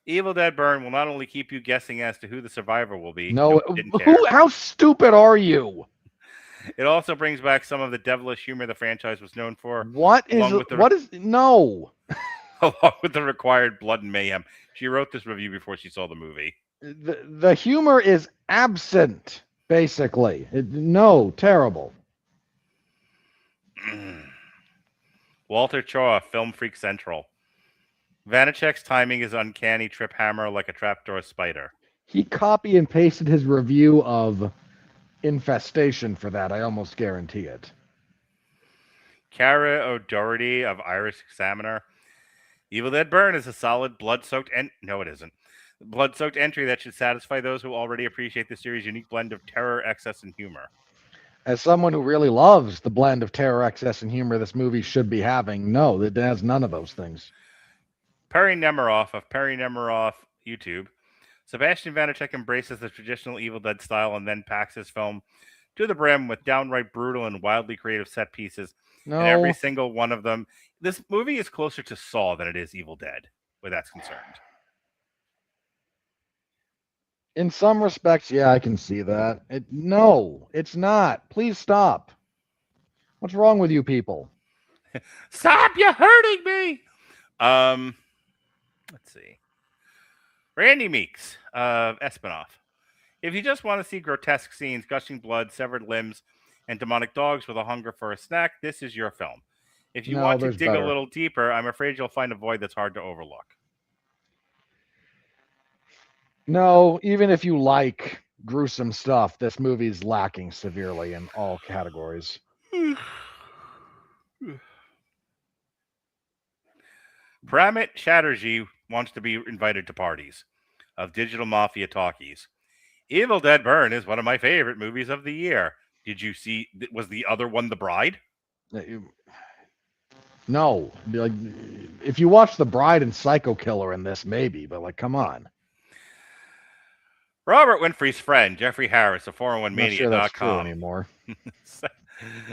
Evil Dead Burn will not only keep you guessing as to who the survivor will be. No, how stupid are you? It also brings back some of the devilish humor the franchise was known for. No. Along with the required blood and mayhem. She wrote this review before she saw the movie. The humor is absent, basically. Terrible. Walter Choa, Film Freak Central. Vaniček's timing is uncanny trip hammer like a trapdoor spider. He copy and pasted his review of Infestation for that. I almost guarantee it. Cara O'Doherty of Irish Examiner. Evil Dead Burn is a solid blood-soaked no, it isn't. Blood-soaked entry that should satisfy those who already appreciate the series' unique blend of terror, excess, and humor. As someone who really loves the blend of terror, excess, and humor this movie should be having, no, it has none of those things. Perry Nemiroff of Perry Nemiroff YouTube. Sébastien Vaniček embraces the traditional Evil Dead style and then packs his film to the brim with downright brutal and wildly creative set pieces. No. And every single one of them. This movie is closer to Saw than it is Evil Dead, where that's concerned. In some respects, yeah, I can see that. No, it's not. Please stop. What's wrong with you people? Stop, you're hurting me. Let's see. Randy Meeks of Espinoff. If you just want to see grotesque scenes, gushing blood, severed limbs, and demonic dogs with a hunger for a snack, this is your film. If you want to dig a little deeper, I'm afraid you'll find a void that's hard to overlook. No, even if you like gruesome stuff, this movie's lacking severely in all categories. Pramit Chatterjee wants to be invited to parties of Digital Mafia Talkies. Evil Dead Burn is one of my favorite movies of the year. Did you see? Was the other one The Bride? No. Like, if you watch The Bride and Psycho Killer in this, maybe, but like, come on. Robert Winfrey's friend, Jeffrey Harris of 401mania.com. Not sure that's true anymore.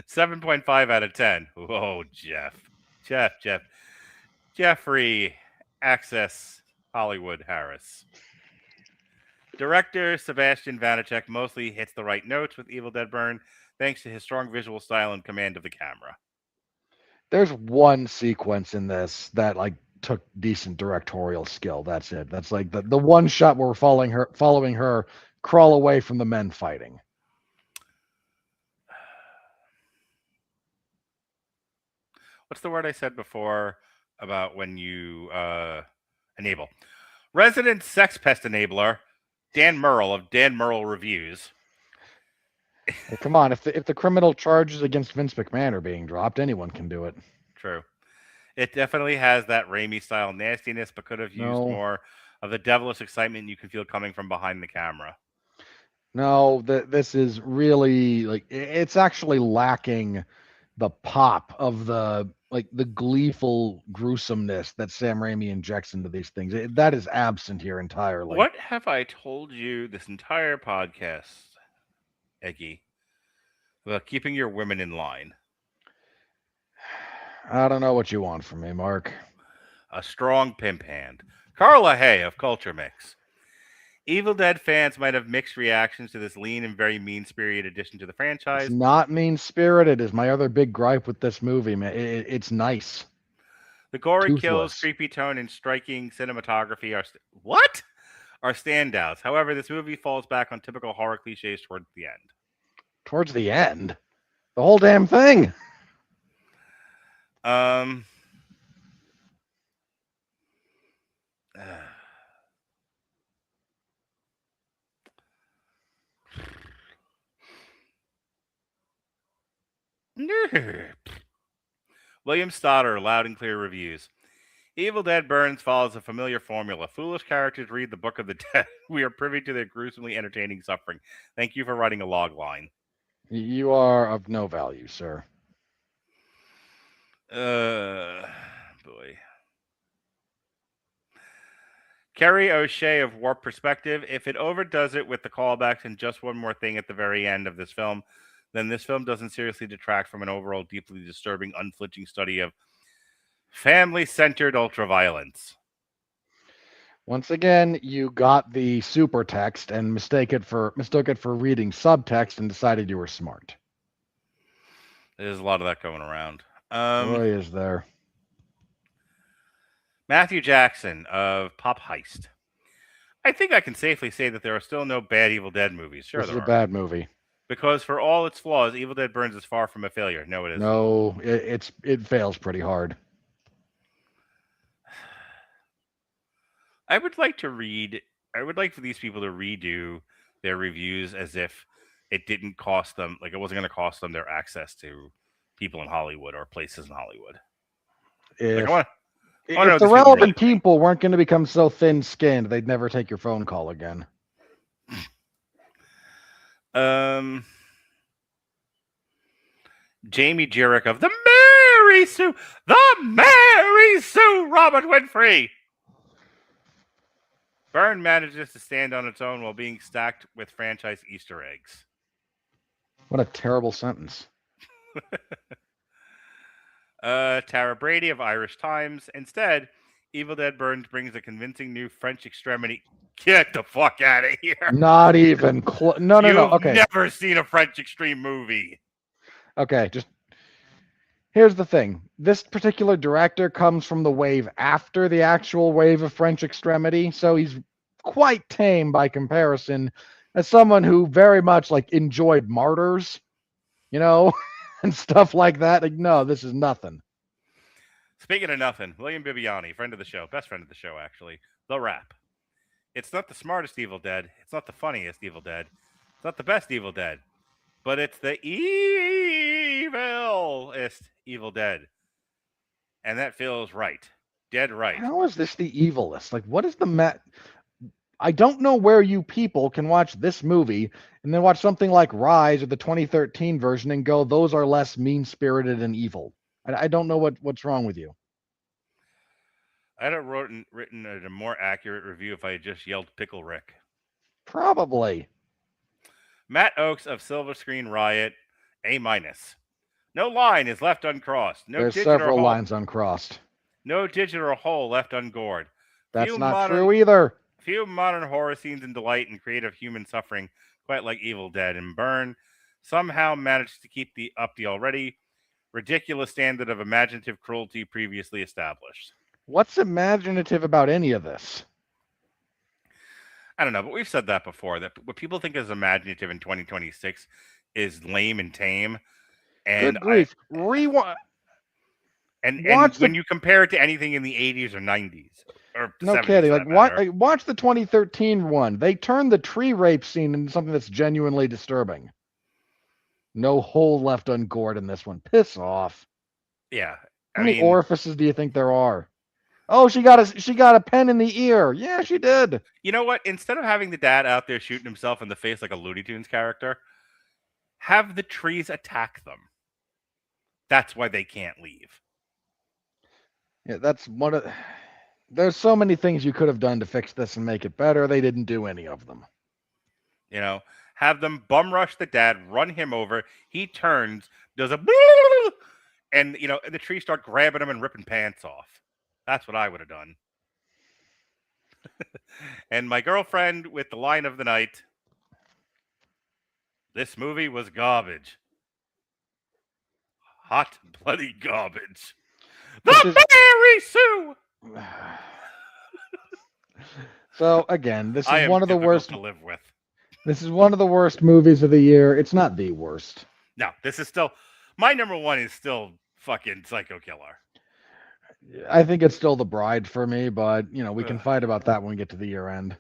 7.5 out of 10. Whoa, Jeffrey Access Hollywood Harris. Director Sébastien Vaniček mostly hits the right notes with Evil Dead Burn, thanks to his strong visual style and command of the camera. There's one sequence in this that like took decent directorial skill. That's it. That's like the one shot where we're following her crawl away from the men fighting. What's the word I said before about when you enable? Resident sex pest enabler, Dan Murrell of Dan Murrell Reviews. Hey, come on, if the criminal charges against Vince McMahon are being dropped, anyone can do it. True. It definitely has that Raimi style nastiness, but could have used more of the devilish excitement you can feel coming from behind the camera. No, this is really like it's actually lacking the pop of the gleeful gruesomeness that Sam Raimi injects into these things. That is absent here entirely. What have I told you this entire podcast, Eggy, about keeping your women in line? I don't know what you want from me, Mark. A strong pimp hand. Carla Hay of Culture Mix. Evil Dead fans might have mixed reactions to this lean and very mean-spirited addition to the franchise. It's not mean-spirited is my other big gripe with this movie, man. It's nice. The gory kills, Toothless. creepy tone, and striking cinematography are standouts. However, this movie falls back on typical horror cliches towards the end. Towards the end, the whole damn thing. William Stoddard, loud and clear reviews. Evil Dead Burns follows a familiar formula. Foolish characters read the Book of the Dead. We are privy to their gruesomely entertaining suffering. Thank you for writing a log line. You are of no value, sir. Boy. Kerry O'Shea of Warp Perspective. If it overdoes it with the callbacks and just one more thing at the very end of this film, then this film doesn't seriously detract from an overall deeply disturbing, unflinching study of family-centered ultraviolence. Once again, you got the super text and mistook it for reading subtext and decided you were smart. There's a lot of that going around. Boy, is there. Matthew Jackson of Pop Heist. I think I can safely say that there are still no bad Evil Dead movies. Sure, This is there a are. bad movie. Because for all its flaws, Evil Dead Burns is far from a failure. No, it isn't. No, it fails pretty hard. I would like for these people to redo their reviews as if it didn't cost them, like it wasn't going to cost them their access to people in Hollywood or places in Hollywood. If the relevant people weren't going to become so thin-skinned, they'd never take your phone call again. Jamie Jerick of the Mary Sue Robert Winfrey. Byrne manages to stand on its own while being stacked with franchise Easter eggs. What a terrible sentence. Tara Brady of Irish Times. Instead, Evil Dead Burns brings a convincing new French extremity. Get the fuck out of here. Not even close. No. Okay. You've never seen a French extreme movie. Okay, just here's the thing. This particular director comes from the wave after the actual wave of French extremity, so he's quite tame by comparison as someone who very much enjoyed Martyrs, and stuff like that. No, this is nothing. Speaking of nothing, William Bibiani, friend of the show, best friend of the show, actually. The Rap. It's not the smartest Evil Dead. It's not the funniest Evil Dead. It's not the best Evil Dead. But it's the evilest Evil Dead. And that feels right. Dead right. How is this the evilest? What is the I don't know where you people can watch this movie and then watch something like Rise or the 2013 version and go, those are less mean-spirited and evil. I don't know what's wrong with you. I'd have written a more accurate review if I had just yelled Pickle Rick. Probably. Matt Oakes of Silver Screen Riot, A-. No line is left uncrossed. There's several lines uncrossed. No digital hole left ungored. That's not true either. Few modern horror scenes in delight and creative human suffering, quite like Evil Dead and Burn, somehow managed to keep up the already ridiculous standard of imaginative cruelty previously established. What's imaginative about any of this? I don't know, but we've said that before, that what people think is imaginative in 2026 is lame and tame. And good grief. Rewind. And when you compare it to anything in the 80s or 90s. Or no 70s, kidding. Watch the 2013 one. They turned the tree rape scene into something that's genuinely disturbing. No hole left ungored in this one. Piss off. Yeah. How many orifices do you think there are? Oh, she got a pen in the ear. Yeah, she did. You know what? Instead of having the dad out there shooting himself in the face like a Looney Tunes character, have the trees attack them. That's why they can't leave. Yeah, that's one of. There's so many things you could have done to fix this and make it better. They didn't do any of them. Have them bum rush the dad, run him over. He turns, does a and and the trees start grabbing him and ripping pants off. That's what I would have done. And my girlfriend with the line of the night. This movie was garbage. Hot bloody garbage. The Mary Sue. So again, this I is am one of the difficult worst. to live with. This is one of the worst movies of the year. It's not the worst. No, this is still my number one. Is still fucking Psycho Killer. I think it's still The Bride for me, but we can Ugh. fight about that when we get to the year end.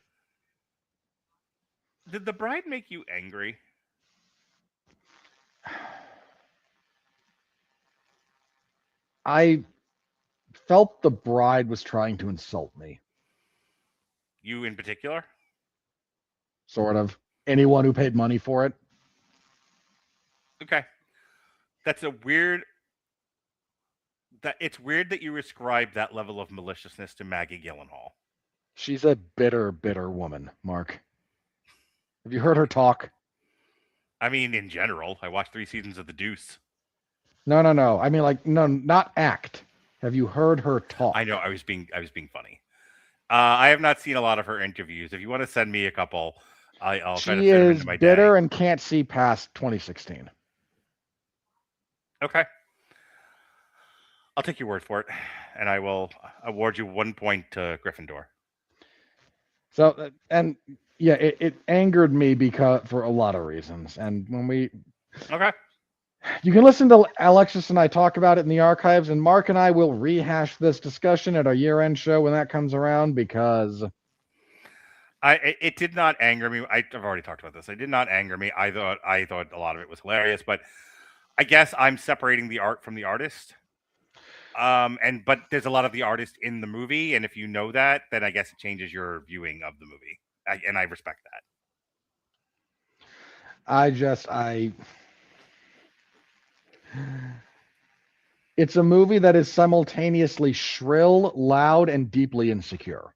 Did The Bride make you angry? I felt The Bride was trying to insult me, You in particular? sort of. Anyone who paid money for it. Okay. That's a weird. It's weird that you ascribe that level of maliciousness to Maggie Gyllenhaal. She's a bitter, bitter woman, Mark. Have you heard her talk? I mean, in general, I watched 3 seasons of The Deuce. No. I mean, no, not act. Have you heard her talk? I know. I was being funny. I have not seen a lot of her interviews. If you want to send me a couple, I'll try to She fit them is into my bitter day. and can't see past 2016. Okay. I'll take your word for it, and I will award you 1 point to Gryffindor. So, and yeah, it angered me for a lot of reasons. And Okay. you can listen to Alexis and I talk about it in the archives, and Mark and I will rehash this discussion at our year-end show when that comes around, because it did not anger me. I've already talked about this. It did not anger me. I thought a lot of it was hilarious, but I guess I'm separating the art from the artist. But there's a lot of the artist in the movie, and if you know that, then I guess it changes your viewing of the movie, and I respect that. It's a movie that is simultaneously shrill, loud, and deeply insecure.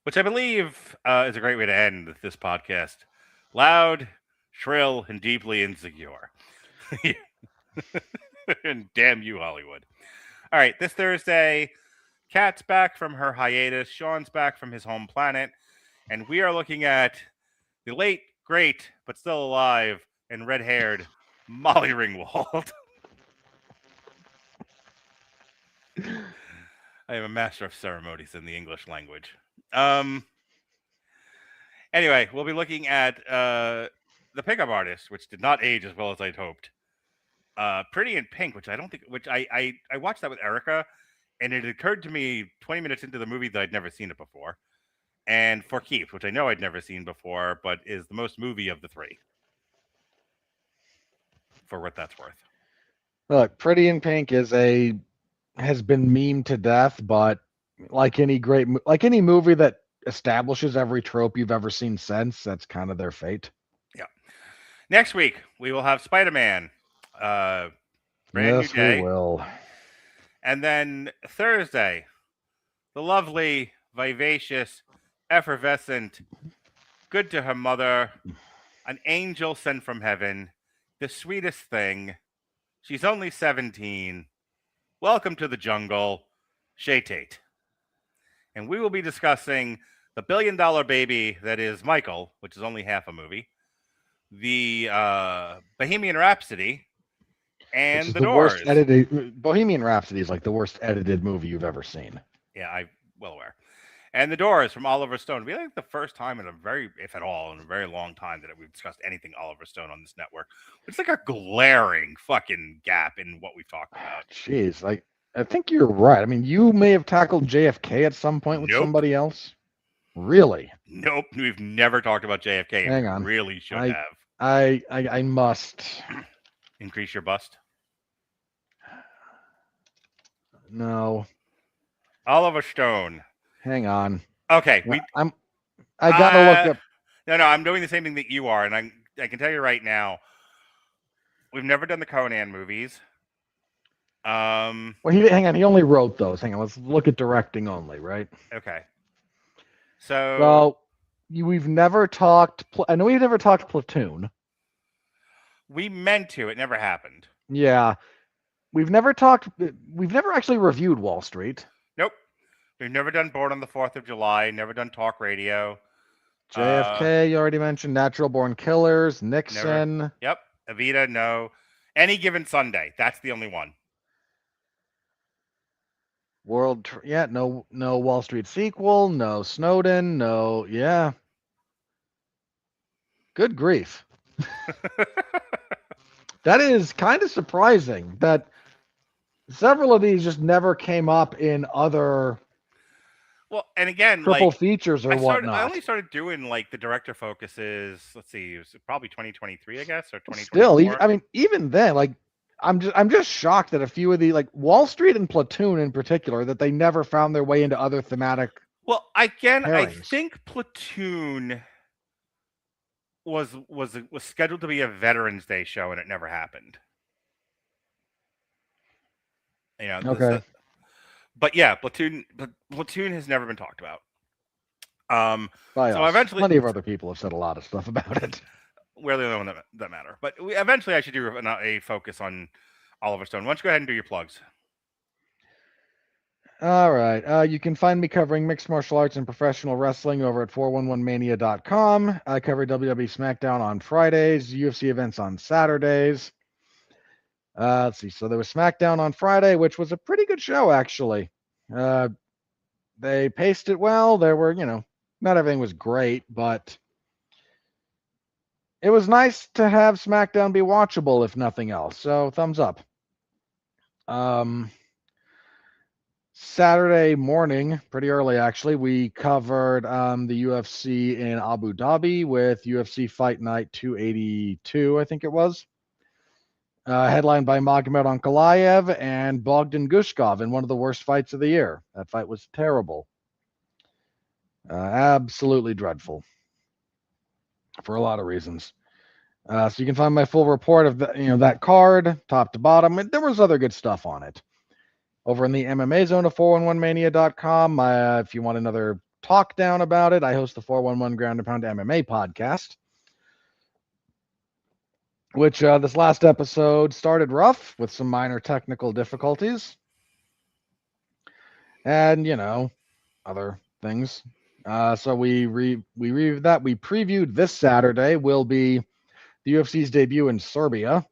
Which I believe is a great way to end this podcast. Loud, shrill, and deeply insecure. And damn you, Hollywood. All right, this Thursday, Kat's back from her hiatus. Sean's back from his home planet. And we are looking at the late, great, but still alive and red-haired Molly Ringwald. I am a master of ceremonies in the English language. Anyway, we'll be looking at The Pickup Artist, which did not age as well as I'd hoped. Pretty in Pink, which I watched that with Erica, and it occurred to me 20 minutes into the movie that I'd never seen it before. And For Keeps, which I know I'd never seen before, but is the most movie of the 3. For what that's worth. Look, Pretty in Pink has been memed to death, but like any movie that establishes every trope you've ever seen since, that's kind of their fate. Yeah. Next week we will have Spider-Man. Brand new day. We will. And then Thursday, the lovely, vivacious, effervescent, good to her mother, an angel sent from heaven, the sweetest thing. She's only 17. Welcome to the jungle, Shay Tate. And we will be discussing the $1 billion baby that is Michael, which is only half a movie, the Bohemian Rhapsody, and The Doors. Worst edited Bohemian Rhapsody is like the worst edited movie you've ever seen. Yeah, I'm well aware. And The Doors from Oliver Stone. It'll be like the first time in a very, if at all, in a very long time that we've discussed anything Oliver Stone on this network. It's like a glaring fucking gap in what we've talked about. Jeez, I think you're right. I mean, you may have tackled JFK at some point with Nope. somebody else. Really? Nope, we've never talked about JFK. Hang on. Really should have. I must. Increase your bust. No. Oliver Stone. Hang on. Okay, I gotta look up. No, I'm doing the same thing that you are, and I can tell you right now, we've never done the Conan movies. Well, hang on. He only wrote those. Hang on. Let's look at directing only, right? Okay. So Well, we've never talked. I know we've never talked Platoon. we meant to. It never happened. Yeah. We've never actually reviewed Wall Street. Nope. We've never done Born on the 4th of July. Never done Talk Radio. JFK, you already mentioned. Natural Born Killers. Nixon. Yep. Evita, no. Any Given Sunday. That's the only one. No Wall Street sequel, no Snowden, no, yeah. Good grief. That is kind of surprising that several of these just never came up in other Well, and again, triple like features or I whatnot. only started doing like the director focuses. Let's see, it was probably 2023, I guess, or Still, 2024. even then, like I'm just shocked that a few of the like Wall Street and Platoon in particular that they never found their way into other thematic. Well, again, I pairings. think Platoon was scheduled to be a Veterans Day show, and it never happened. You know, Okay. but yeah, Platoon has never been talked about. By so us. eventually, Plenty of other people have said a lot of stuff about it. we're the only one that matter. But eventually, I should do a focus on Oliver Stone. Why don't you go ahead and do your plugs? All right. You can find me covering mixed martial arts and professional wrestling over at 411mania.com. I cover WWE SmackDown on Fridays, UFC events on Saturdays. Let's see. So there was SmackDown on Friday, which was a pretty good show, actually. They paced it well. There were, not everything was great, but it was nice to have SmackDown be watchable, if nothing else. So thumbs up. Saturday morning, pretty early actually, we covered the UFC in Abu Dhabi with UFC Fight Night 282, I think it was. Headlined by Magomed Ankalaev and Bogdan Gushkov in one of the worst fights of the year. That fight was terrible. Absolutely dreadful. For a lot of reasons. So you can find my full report of that card, top to bottom. There was other good stuff on it. Over in the MMA zone of 411mania.com. If you want another talk down about it, I host the 411 Ground and Pound MMA podcast, which this last episode started rough with some minor technical difficulties. And, other things. So we reviewed that. We previewed this Saturday will be the UFC's debut in Serbia.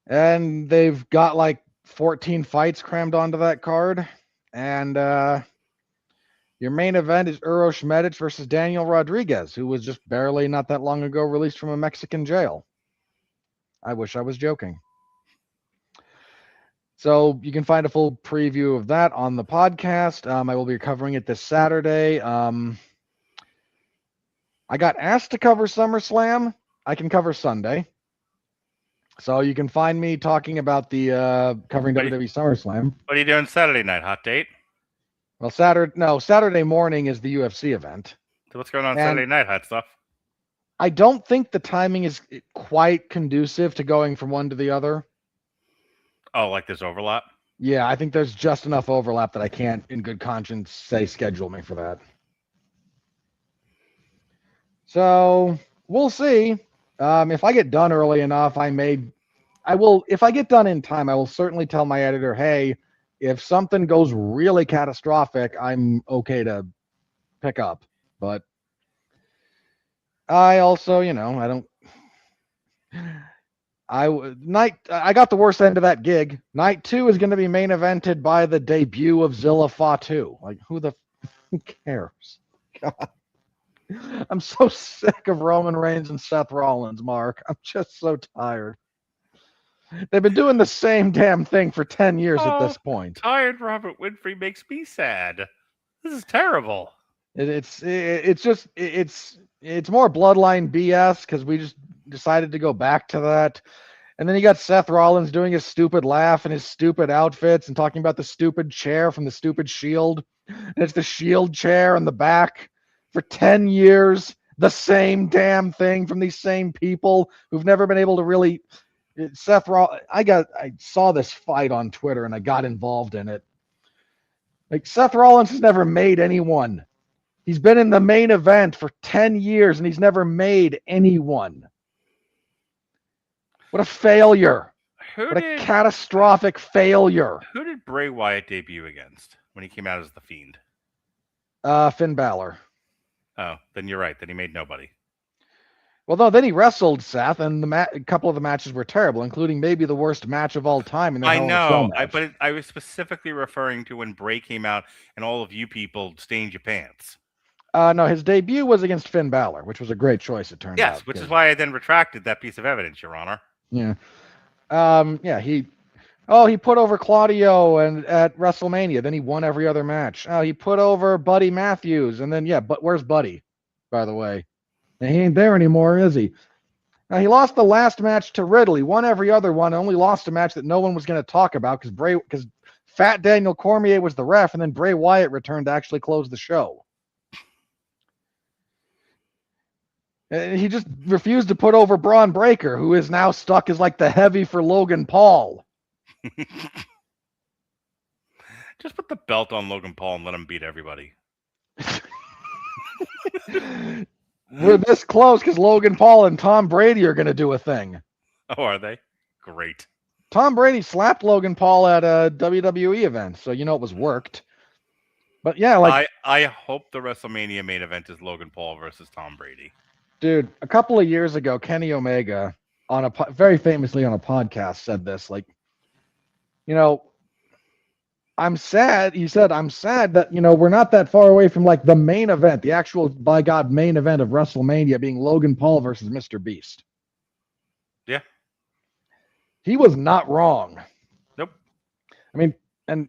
And they've got like 14 fights crammed onto that card. And your main event is Erroll Shand versus Daniel Rodriguez, who was just barely not that long ago released from a Mexican jail. I wish I was joking. So you can find a full preview of that on the podcast. I will be covering it this Saturday. I got asked to cover SummerSlam. I can cover Sunday. So you can find me talking about the covering WWE SummerSlam. What are you doing Saturday night? Hot date? Well, Saturday morning is the UFC event. So what's going on Saturday night? Hot stuff? I don't think the timing is quite conducive to going from one to the other. Oh, like there's overlap? Yeah, I think there's just enough overlap that I can't, in good conscience, say schedule me for that. So we'll see. If I get done early enough, if I get done in time, I will certainly tell my editor, hey, if something goes really catastrophic, I'm okay to pick up. But I also, I got the worst end of that gig. Night 2 is going to be main evented by the debut of Zilla Fatu. Like, who cares? God. I'm so sick of Roman Reigns and Seth Rollins, Mark. I'm just so tired. They've been doing the same damn thing for 10 years at this point. Tired Robert Winfrey makes me sad. This is terrible. It's more bloodline BS because we just decided to go back to that. And then you got Seth Rollins doing his stupid laugh and his stupid outfits and talking about the stupid chair from the stupid Shield. And it's the Shield chair in the back for 10 years. The same damn thing from these same people who've never been able to really. Seth Rollins, I saw this fight on Twitter and I got involved in it. Like, Seth Rollins has never made anyone. He's been in the main event for 10 years and he's never made anyone. What a failure. What a catastrophic failure. Who did Bray Wyatt debut against when he came out as The Fiend? Finn Balor. Oh, then you're right. Then he made nobody. Well, no, then he wrestled Seth, and a couple of the matches were terrible, including maybe the worst match of all time in the I Hell in a Cell know, match. I was specifically referring to when Bray came out and all of you people stained your pants. No, his debut was against Finn Balor, which was a great choice, it turned out. Yes, which is why I then retracted that piece of evidence, Your Honor. Yeah. He put over Claudio and at WrestleMania. Then he won every other match. He put over Buddy Matthews, and then but where's Buddy, by the way? And he ain't there anymore, is he? He lost the last match to Riddle. He won every other one. Only lost a match that no one was going to talk about because Fat Daniel Cormier was the ref, and then Bray Wyatt returned to actually close the show. And he just refused to put over Braun Breaker, who is now stuck as like the heavy for Logan Paul. Just put the belt on Logan Paul and let him beat everybody. We're this close because Logan Paul and Tom Brady are going to do a thing. Oh, are they? Great. Tom Brady slapped Logan Paul at a WWE event, so you know it was worked. But yeah, like I hope the WrestleMania main event is Logan Paul versus Tom Brady. Dude, a couple of years ago, Kenny Omega, very famously on a podcast, said this, like, I'm sad. He said, I'm sad that, we're not that far away from like the main event, the actual, by God, main event of WrestleMania being Logan Paul versus Mr. Beast. Yeah. He was not wrong. Nope. I mean, and,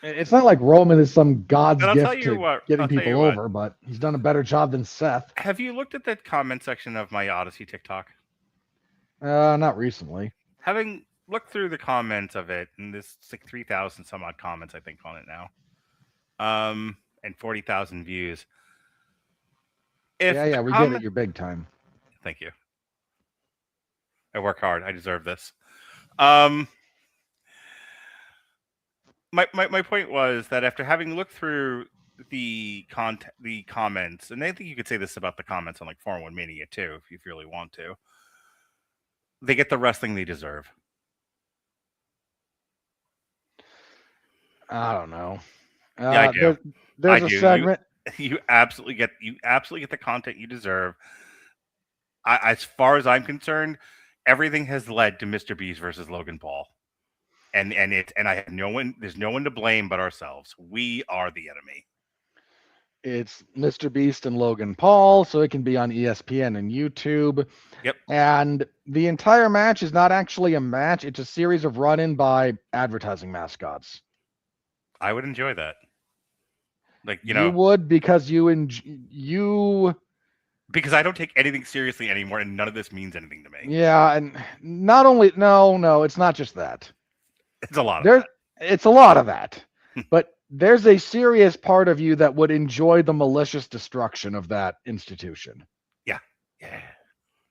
it's not like Roman is some God's gift to getting people over, but he's done a better job than Seth. Have you looked at the comment section of my Odyssey TikTok? Not recently. Having looked through the comments of it, and there's like 3,000 some odd comments, I think, on it now, and 40,000 views. We get it. You're big time. Thank you. I work hard. I deserve this. My point was that after having looked through the comments, and I think you could say this about the comments on like 401 Mania too, if you really want to, they get the wrestling they deserve. I don't know. Yeah, I do. There's a segment. You absolutely get the content you deserve. As far as I'm concerned, everything has led to Mr. Beast versus Logan Paul. And I have no one. There's no one to blame but ourselves. We are the enemy. It's Mr. Beast and Logan Paul, so it can be on ESPN and YouTube. Yep. And the entire match is not actually a match; it's a series of run-in by advertising mascots. I would enjoy that. Like you would because because I don't take anything seriously anymore, and none of this means anything to me. Yeah, and not only no, it's not just that. It's a lot of that. It's a lot of that. But there's a serious part of you that would enjoy the malicious destruction of that institution. Yeah.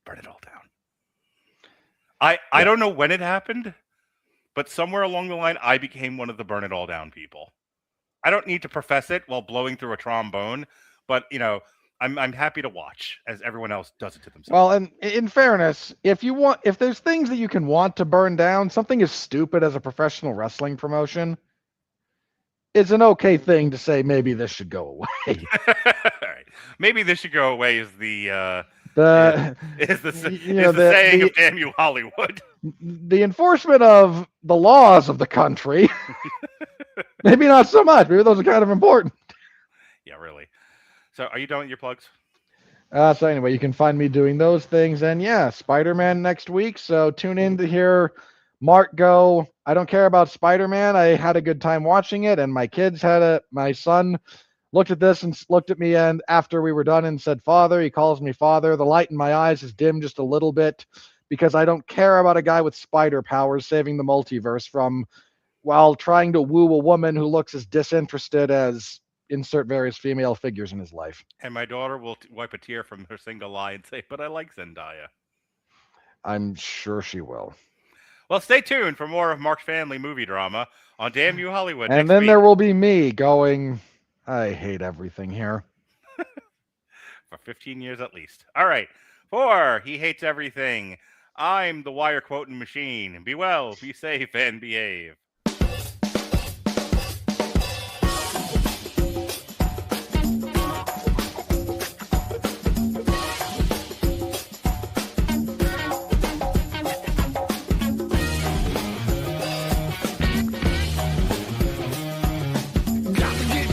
Burn it all down. I don't know when it happened, but somewhere along the line, I became one of the burn it all down people. I don't need to profess it while blowing through a trombone, but I'm happy to watch as everyone else does it to themselves. Well, and in fairness, if there's things that you can want to burn down, something as stupid as a professional wrestling promotion is an okay thing to say. Maybe this should go away. All right. Maybe this should go away is the saying of damn you Hollywood. The enforcement of the laws of the country. Maybe not so much. Maybe those are kind of important. Yeah, really. So are you done with your plugs? So anyway, you can find me doing those things. And yeah, Spider-Man next week. So tune in to hear Mark go, I don't care about Spider-Man. I had a good time watching it. And my son looked at this and looked at me. And after we were done and said, Father, he calls me Father. The light in my eyes is dimmed just a little bit because I don't care about a guy with spider powers saving the multiverse while trying to woo a woman who looks as disinterested as insert various female figures in his life. And my daughter will wipe a tear from her single eye and say, but I like Zendaya. I'm sure she will. Well, stay tuned for more of Mark's family movie drama on Damn You Hollywood. And then there will be me going, I hate everything here. For 15 years at least. All right. For He Hates Everything, I'm the wire quoting machine. Be well, be safe, and behave.